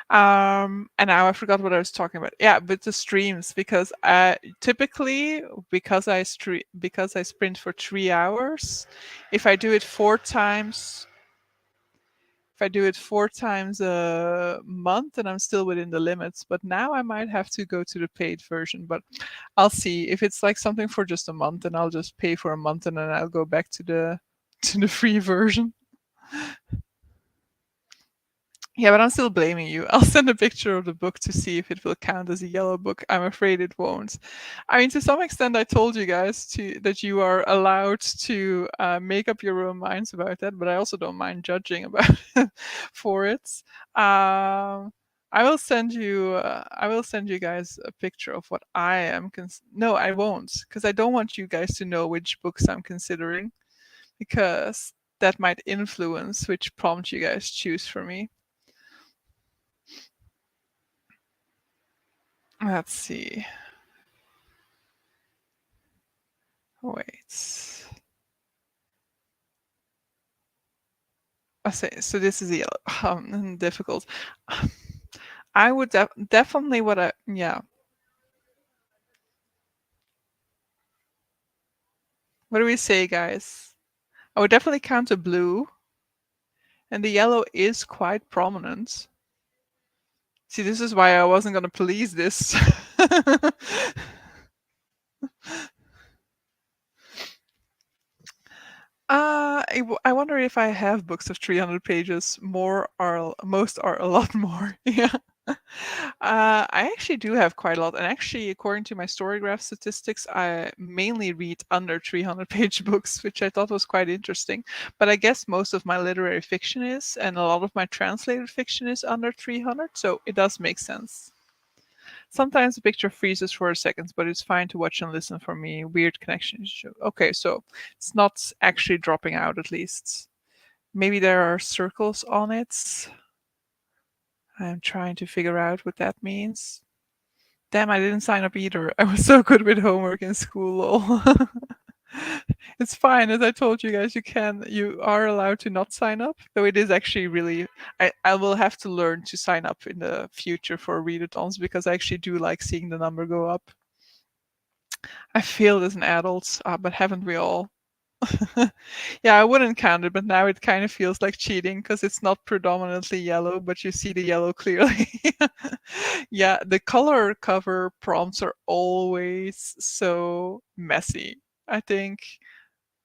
And now I forgot what I was talking about. Yeah, but the streams because I typically because I sprint for 3 hours, if I do it 4 times, if I do it 4 times a month, and I'm still within the limits. But now I might have to go to the paid version. But I'll see if it's like something for just a month, and I'll just pay for a month, and then I'll go back to the free version. Yeah, but I'm still blaming you. I'll send a picture of the book to see if it will count as a yellow book. I'm afraid it won't. I mean, to some extent, I told you guys that you are allowed to make up your own minds about that, but I also don't mind judging about for it. I will send you. I will send you guys a picture of what I am. No, I won't, because I don't want you guys to know which books I'm considering, because that might influence which prompt you guys choose for me. Let's see. Wait. I say so. This is yellow. Difficult. I would definitely what I yeah. What do we say, guys? I would definitely count a blue, and the yellow is quite prominent. See, this is why I wasn't gonna police this. I wonder if I have books of 300 pages. Most are a lot more. Yeah. I actually do have quite a lot, and actually, according to my Storygraph statistics, I mainly read under 300-page books, which I thought was quite interesting. But I guess most of my literary fiction is, and a lot of my translated fiction is under 300, so it does make sense. Sometimes the picture freezes for a second, but it's fine to watch and listen for me. Weird connection issue. Okay, so it's not actually dropping out at least. Maybe there are circles on it. I'm trying to figure out what that means. Damn, I didn't sign up either. I was so good with homework in school, lol. It's fine, as I told you guys, you are allowed to not sign up. Though it is actually really I will have to learn to sign up in the future for readathons because I actually do like seeing the number go up. I failed as an adult, but haven't we all? Yeah, I wouldn't count it, but now it kind of feels like cheating because it's not predominantly yellow, but you see the yellow clearly. Yeah, the color cover prompts are always so messy. I think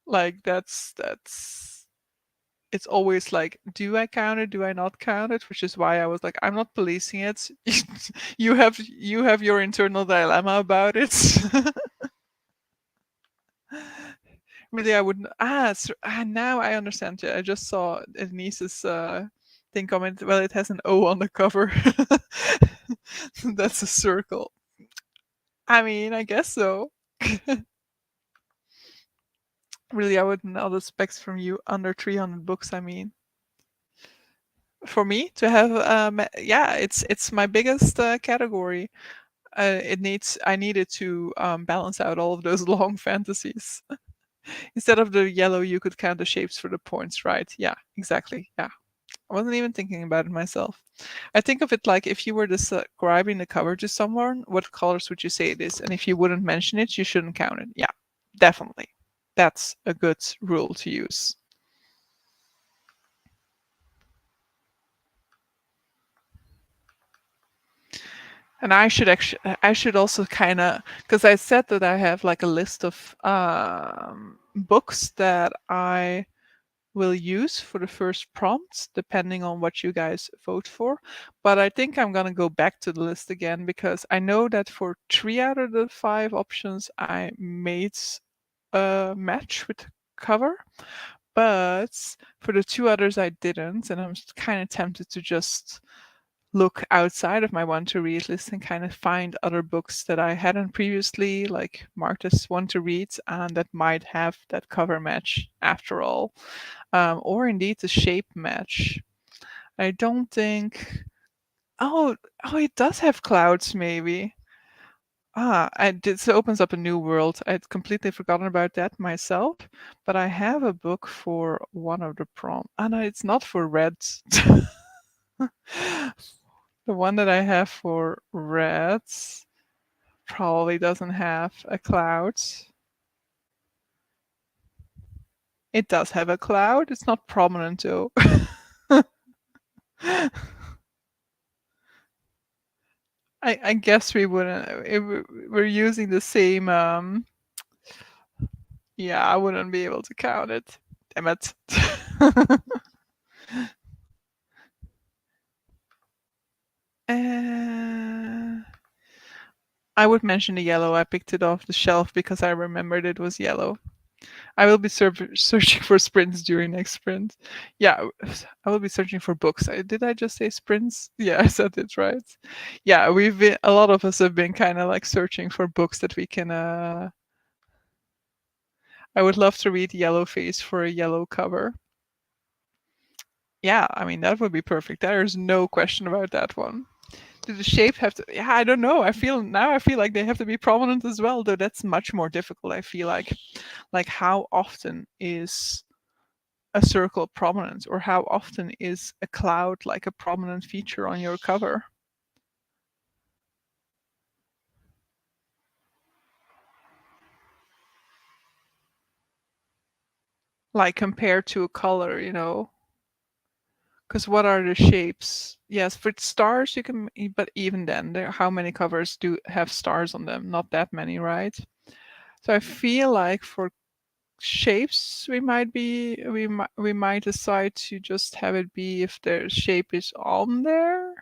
like that's it's always like, do I count it? Do I not count it? Which is why I was like, I'm not policing it. You have your internal dilemma about it. Really, I wouldn't. Now I understand. Yeah, I just saw Denise's thing comment. Well, it has an O on the cover. That's a circle. I mean, I guess so. Really, I wouldn't all the specs from you under 300 books. I mean. For me to have, yeah, it's my biggest category. It needs I needed to balance out all of those long fantasies. Instead of the yellow, you could count the shapes for the points, right? Yeah, exactly. Yeah. I wasn't even thinking about it myself. I think of it like if you were describing the cover to someone, what colors would you say it is? And if you wouldn't mention it, you shouldn't count it. Yeah, definitely. That's a good rule to use. And I should also kind of, because I said that I have like a list of books that I will use for the first prompts, depending on what you guys vote for. But I think I'm going to go back to the list again because I know that for 3 out of the 5 options, I made a match with the cover. But for the 2 others, I didn't. And I'm kind of tempted to just look outside of my want to read list and kind of find other books that I hadn't previously like marked as want to read and that might have that cover match after all, or indeed the shape match. I don't think. Oh, oh, it does have clouds, maybe. This opens up a new world. I'd completely forgotten about that myself, but I have a book for one of the prom. Oh no, it's not for red. The one that I have for reds probably doesn't have a cloud. It does have a cloud. It's not prominent though. I guess we wouldn't. If we're using the same. Yeah, I wouldn't be able to count it. Damn it. uh, I would mention the yellow. I picked it off the shelf because I remembered it was yellow. I will be searching for sprints during next sprint. Yeah, I will be searching for books. Did I just say sprints? Yeah, I said it right. Yeah, a lot of us have been kind of like searching for books that we can. I would love to read Yellow Face for a yellow cover. Yeah, I mean that would be perfect. There's no question about that one. Do the shape have to? Yeah, I don't know. I feel like they have to be prominent as well, though that's much more difficult. I feel like how often is a circle prominent, or how often is a cloud like a prominent feature on your cover? Like compared to a color, you know? Because what are the shapes? Yes, for stars you can, but even then, how many covers do have stars on them? Not that many, right? So I feel like for shapes, we might decide to just have it be if their shape is on there.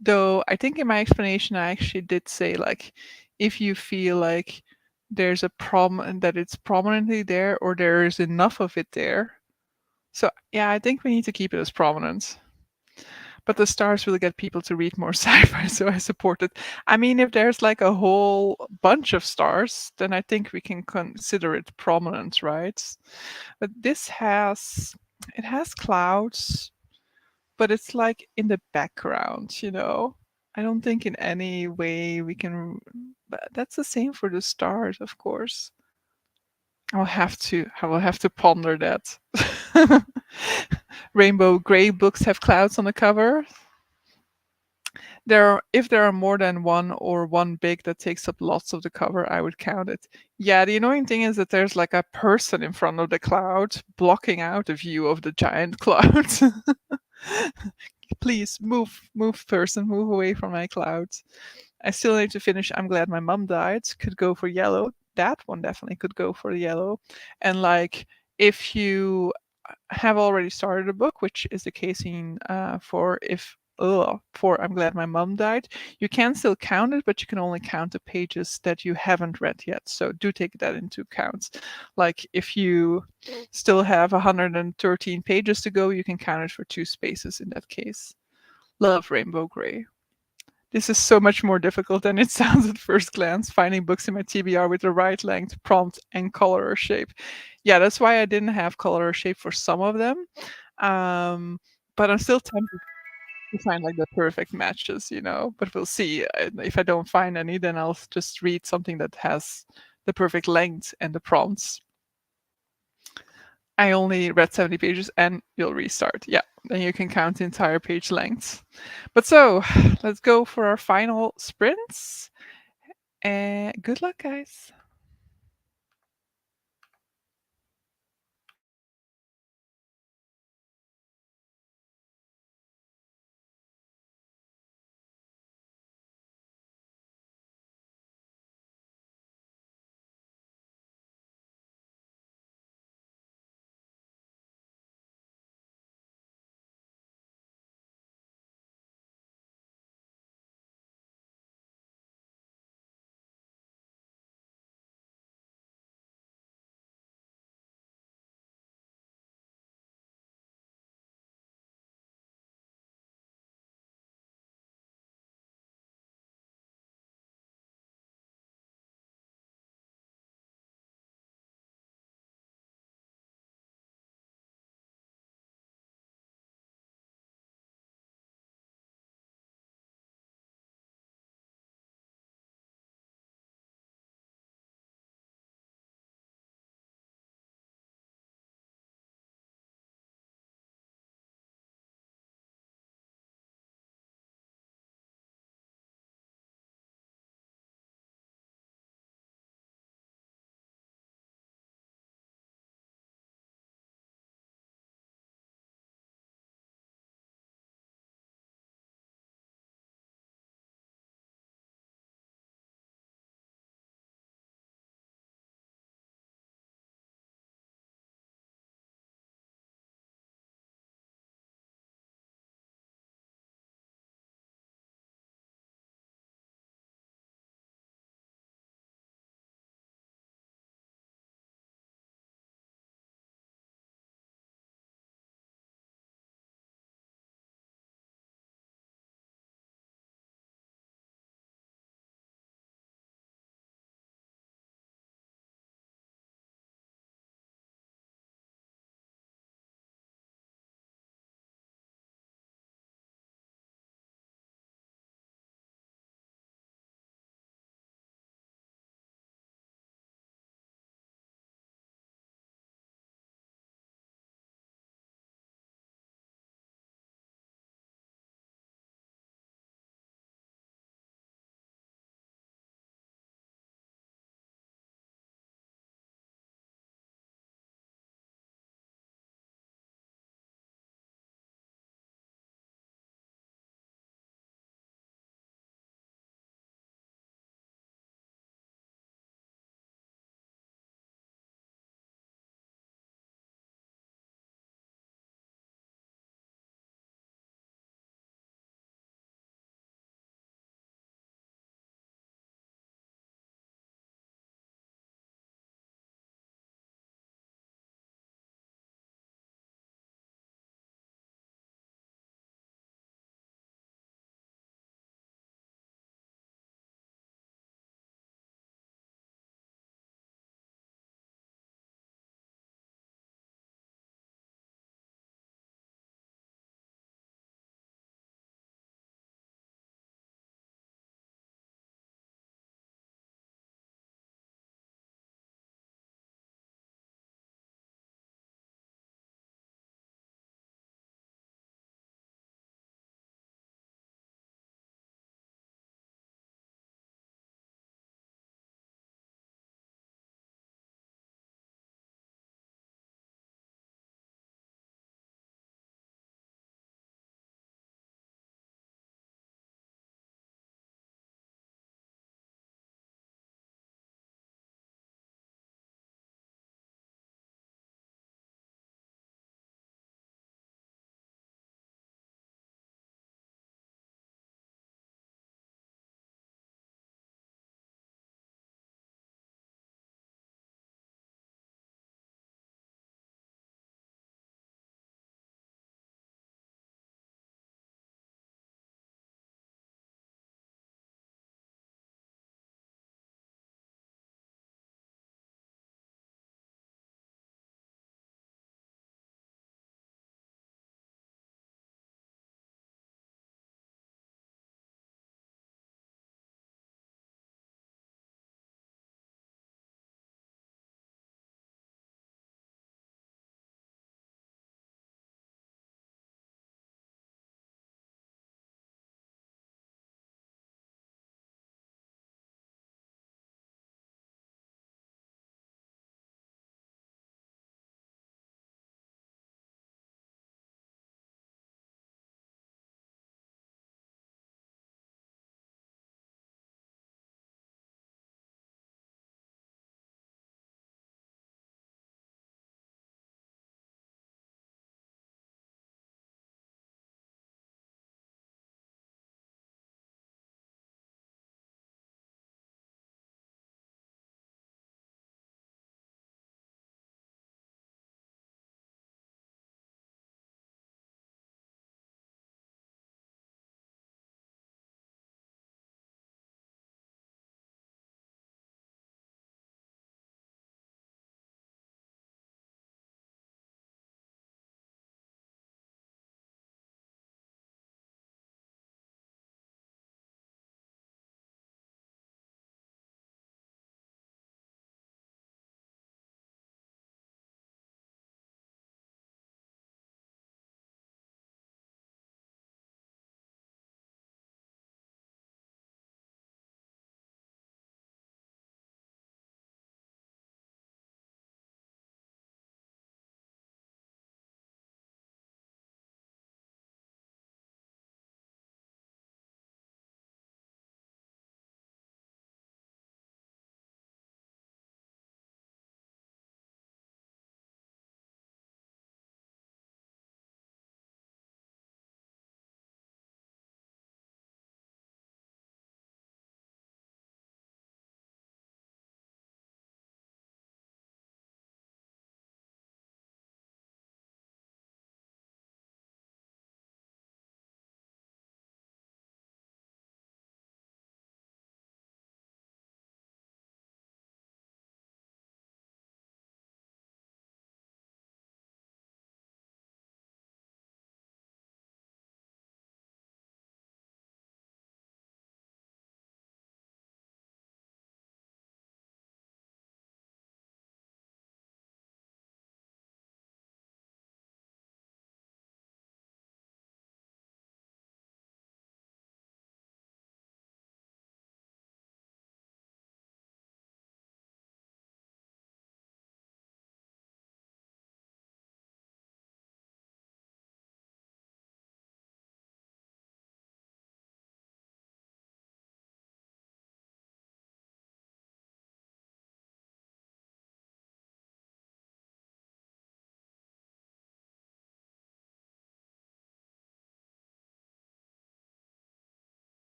Though I think in my explanation I actually did say like if you feel like there's a problem that it's prominently there or there is enough of it there. So yeah, I think we need to keep it as prominent. But the stars will get people to read more sci-fi, so I support it. I mean, if there's like a whole bunch of stars, then I think we can consider it prominent, right? But it has clouds, but it's like in the background, you know? I don't think in any way we can. But that's the same for the stars, of course. I will have to ponder that. Rainbow gray books have clouds on the cover. If there are more than one or one big that takes up lots of the cover, I would count it. Yeah, the annoying thing is that there's like a person in front of the cloud blocking out a view of the giant cloud. Please move, person, move away from my clouds. I still need to finish I'm Glad My Mom Died. Could go for yellow. That one definitely could go for yellow. And like if you have already started a book, which is the case in for I'm Glad My Mom Died, you can still count it, but you can only count the pages that you haven't read yet. So do take that into account. Like if you still have 113 pages to go, you can count it for 2 spaces in that case. Love Rainbow Grey. This is so much more difficult than it sounds at first glance, finding books in my TBR with the right length, prompt, and color or shape. Yeah, that's why I didn't have color or shape for some of them. Um, but I'm still tempted to find like the perfect matches, you know. But we'll see. If I don't find any, then I'll just read something that has the perfect length and the prompts. I only read 70 pages and you'll restart. Yeah, then you can count the entire page length. But so, let's go for our final sprints. And good luck, guys.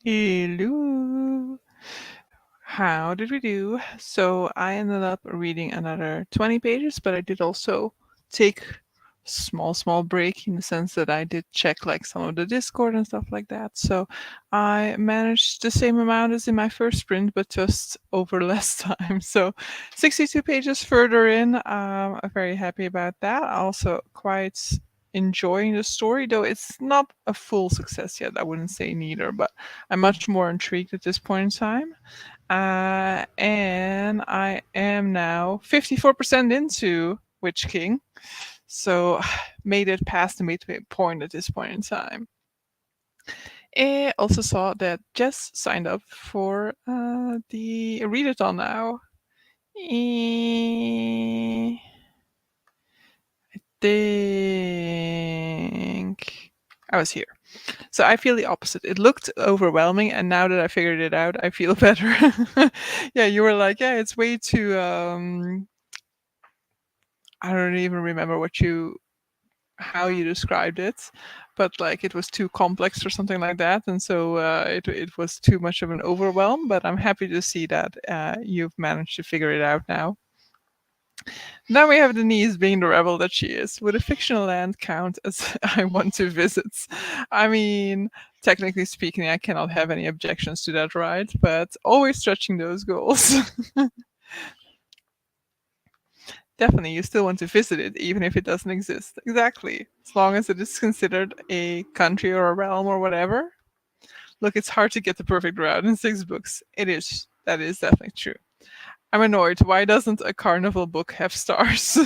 Hello. How did we do? So I ended up reading another 20 pages, but I did also take small break in the sense that I did check like some of the Discord and stuff like that. So I managed the same amount as in my first sprint, but just over less time. So 62 pages further in, I'm very happy about that. Also quite enjoying the story, though it's not a full success yet. I wouldn't say neither, but I'm much more intrigued at this point in time. And I am now 54% into Witch King. So made it past the midway point at this point in time. I also saw that Jess signed up for the readathon now. I think I was here. So I feel the opposite. It looked overwhelming, and now that I figured it out, I feel better. Yeah, you were like, yeah, it's way too. I don't even remember how you described it, but like it was too complex or something like that, and so it was too much of an overwhelm. But I'm happy to see that you've managed to figure it out now. Now we have Denise being the rebel that she is. Would a fictional land count as I want to visit? I mean, technically speaking, I cannot have any objections to that, right? But always stretching those goals. Definitely, you still want to visit it, even if it doesn't exist. Exactly. As long as it is considered a country or a realm or whatever. Look, it's hard to get the perfect route in 6 books. It is. That is definitely true. I'm annoyed. Why doesn't a carnival book have stars?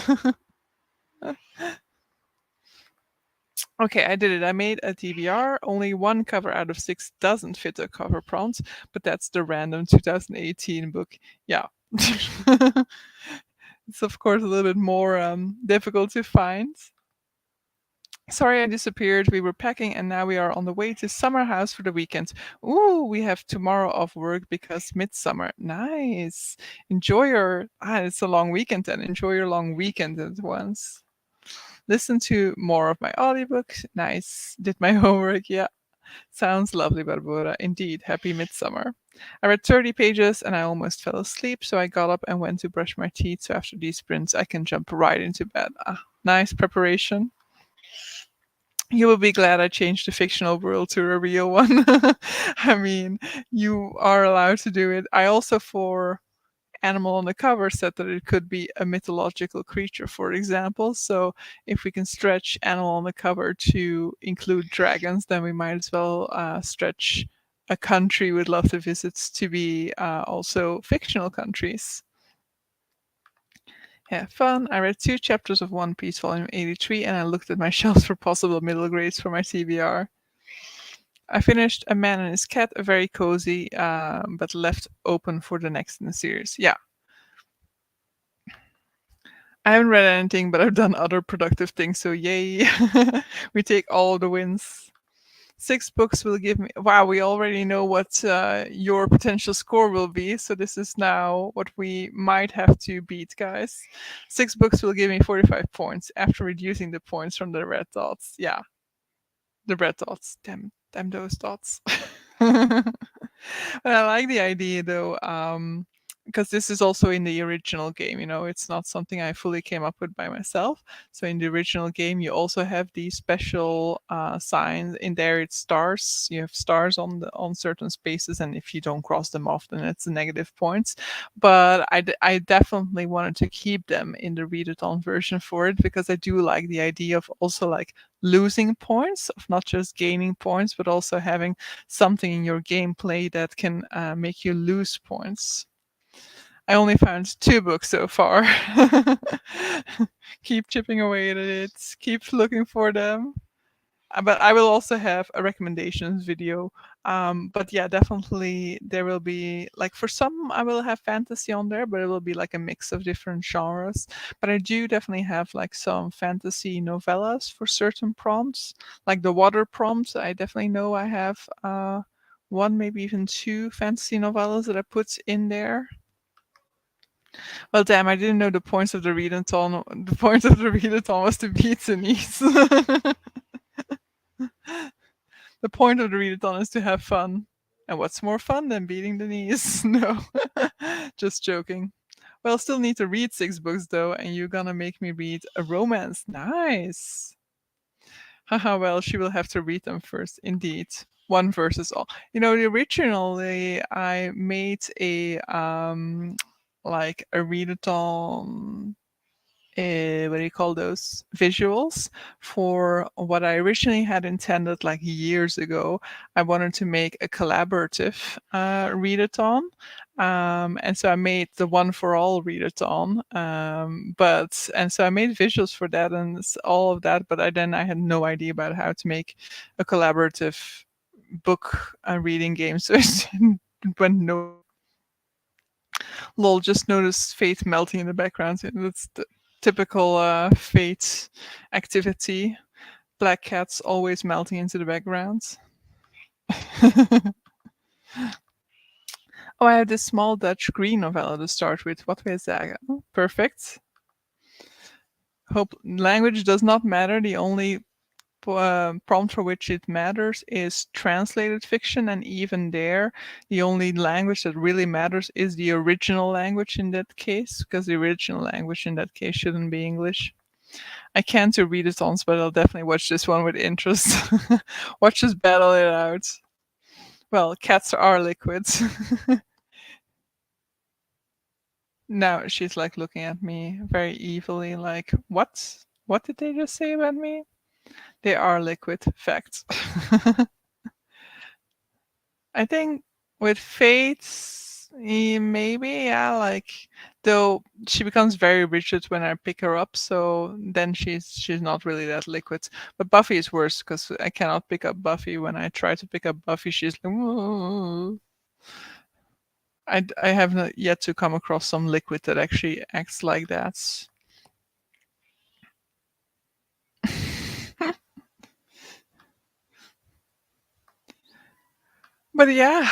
Okay, I did it. I made a TBR. Only one cover out of 6 doesn't fit the cover prompt, but that's the random 2018 book. Yeah. It's of course a little bit more difficult to find. Sorry I disappeared. We were packing and now we are on the way to summer house for the weekend. Ooh, we have tomorrow off work because midsummer. Nice. Enjoy your it's a long weekend then. Enjoy your long weekend at once. Listen to more of my audiobook. Nice. Did my homework. Yeah. Sounds lovely, Barbara. Indeed. Happy midsummer. I read 30 pages and I almost fell asleep, so I got up and went to brush my teeth. So after these sprints, I can jump right into bed. Nice preparation. You will be glad I changed the fictional world to a real one. I mean, you are allowed to do it. I also, for animal on the cover, said that it could be a mythological creature, for example. So if we can stretch animal on the cover to include dragons, then we might as well stretch a country we'd love to visit to be also fictional countries. Have fun. I read 2 chapters of One Piece, volume 83, and I looked at my shelves for possible middle grades for my TBR. I finished A Man and His Cat, a very cozy, but left open for the next in the series. Yeah. I haven't read anything, but I've done other productive things, so yay. We take all the wins. 6 books will give me. Wow, we already know what your potential score will be, so this is now what we might have to beat, guys. 6 books will give me 45 points after reducing the points from the red dots. Yeah, the red dots. Damn those dots. But I like the idea though, because this is also in the original game. It's not something I fully came up with by myself. So in the original game, you also have these special signs. In there, it's stars. You have stars on certain spaces, and if you don't cross them off, then it's negative points. But I definitely wanted to keep them in the readathon version for it because I do like the idea of also like losing points, of not just gaining points, but also having something in your gameplay that can make you lose points. I only found 2 books so far. Keep chipping away at it, keep looking for them. But I will also have a recommendations video. But yeah, definitely there will be, like, for some I will have fantasy on there, but it will be like a mix of different genres. But I do definitely have like some fantasy novellas for certain prompts, like the water prompt. I definitely know I have one, maybe even 2 fantasy novellas that I put in there. Well, damn, I didn't know the points of the readathon. The point of the readathon was to beat Denise. The point of the readathon is to have fun. And what's more fun than beating the knees? No, just joking. Well, still need to read 6 books though, and you're gonna make me read a romance. Nice. Haha, well, she will have to read them first, indeed. One versus all. You know, originally I made a like a readathon, what do you call those visuals for what I originally had intended like years ago. I wanted to make a collaborative readathon. And so I made the one for all readathon. But and so I made visuals for that and all of that, but I had no idea about how to make a collaborative book reading game. So it went nowhere. Lol, just noticed Fate melting in the background. That's the typical Fate activity. Black cats always melting into the background. Oh, I have this small Dutch green novella to start with. Wat wil je zeggen? Oh, perfect. Hope language does not matter. The only prompt for which it matters is translated fiction, and even there, the only language that really matters is the original language in that case, because the original language in that case shouldn't be English. I can't do readathons, but I'll definitely watch this one with interest. Watch us battle it out. Well, cats are liquids. Now she's like looking at me very evilly, like, what? What did they just say about me? They are liquid. Facts. I think with Fates, maybe, yeah, like though she becomes very rigid when I pick her up, so then she's not really that liquid. But Buffy is worse because I cannot pick up Buffy. When I try to pick up Buffy, she's like, "Whoa." I have not yet to come across some liquid that actually acts like that. But yeah,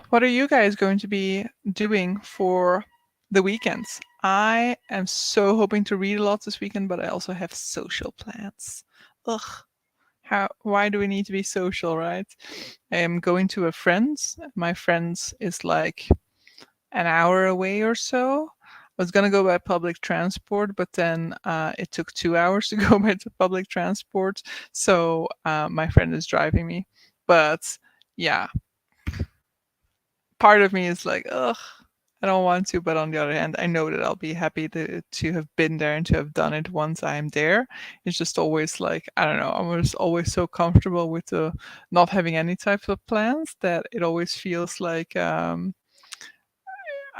what are you guys going to be doing for the weekends? I am so hoping to read a lot this weekend, but I also have social plans. Ugh, how? Why do we need to be social, right? I am going to a friend's. My friend's is like an hour away or so. I was gonna go by public transport, but then it took 2 hours to go by public transport. So my friend is driving me. But yeah, part of me is like, ugh, I don't want to, but on the other hand, I know that I'll be happy to have been there and to have done it once I'm there. It's just always like, I don't know, I'm just always so comfortable with the not having any types of plans that it always feels like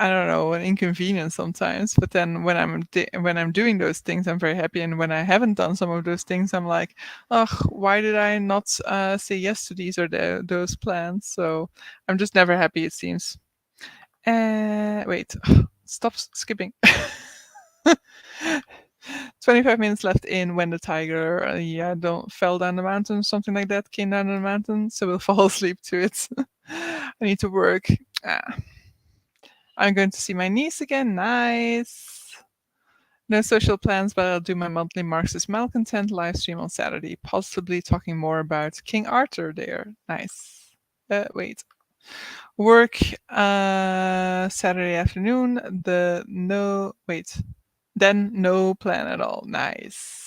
I don't know, an inconvenience sometimes. But then when I'm doing those things, I'm very happy. And when I haven't done some of those things, I'm like, ugh, why did I not say yes to these or those plans? So I'm just never happy. It seems. Wait, stop skipping. 25 minutes left in when the tiger, yeah, don't fell down the mountain, something like that, came down the mountain. So we'll fall asleep to it. I need to work. Ah. I'm going to see my niece again. Nice. No social plans, but I'll do my monthly Marxist Malcontent live stream on Saturday, possibly talking more about King Arthur there. Nice. Wait. Work Saturday afternoon. Then no plan at all. Nice.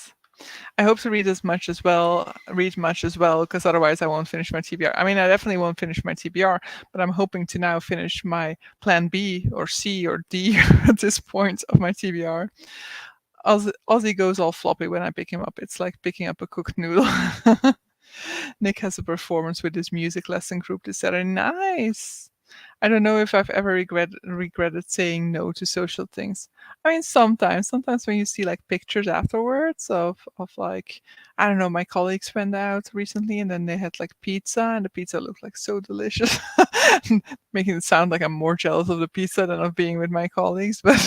I hope to read much as well, because otherwise I won't finish my TBR. I mean, I definitely won't finish my TBR, but I'm hoping to now finish my plan B or C or D at this point of my TBR. Ozzy goes all floppy when I pick him up. It's like picking up a cooked noodle. Nick has a performance with his music lesson group this Saturday. Nice. I don't know if I've ever regretted saying no to social things. I mean, sometimes when you see like pictures afterwards of like, I don't know, my colleagues went out recently and then they had like pizza and the pizza looked like so delicious, making it sound like I'm more jealous of the pizza than of being with my colleagues. But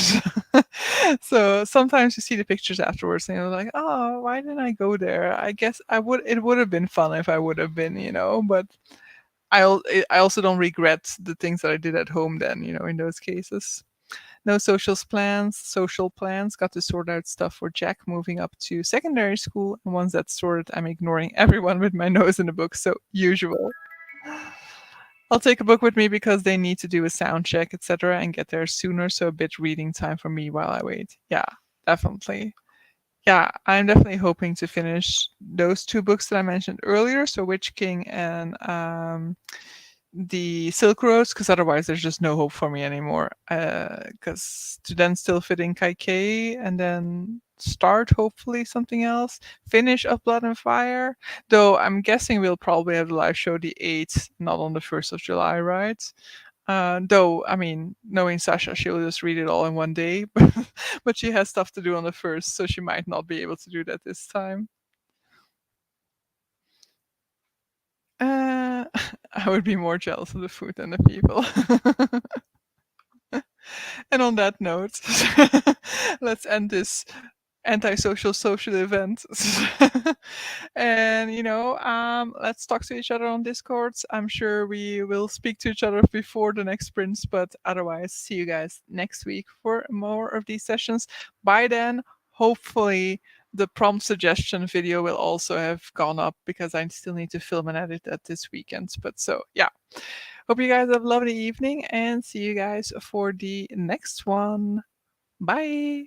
so sometimes you see the pictures afterwards and you're like, oh, why didn't I go there? I guess I would. It would have been fun if I would have been, but I also don't regret the things that I did at home then, in those cases. No social plans, got to sort out stuff for Jack moving up to secondary school, and once that's sorted, I'm ignoring everyone with my nose in the book, so usual. I'll take a book with me because they need to do a sound check, etc., and get there sooner. So a bit reading time for me while I wait. Yeah, definitely. Yeah, I'm definitely hoping to finish those two books that I mentioned earlier. So Witch King and the Silk Roads, because otherwise there's just no hope for me anymore. Because to then still fit in Kaikei and then start hopefully something else, finish Of Blood and Fire. Though I'm guessing we'll probably have the live show the 8th, not on the 1st of July, right? Though, I mean, knowing Sasha, she'll just read it all in one day, but she has stuff to do on the 1st, so she might not be able to do that this time. Uh, I would be more jealous of the food than the people. And on that note, let's end this antisocial social event. And let's talk to each other on Discords. I'm sure we will speak to each other before the next sprints, but otherwise, see you guys next week for more of these sessions. By then, hopefully, the prompt suggestion video will also have gone up because I still need to film and edit that this weekend. But so, yeah. Hope you guys have a lovely evening and see you guys for the next one. Bye.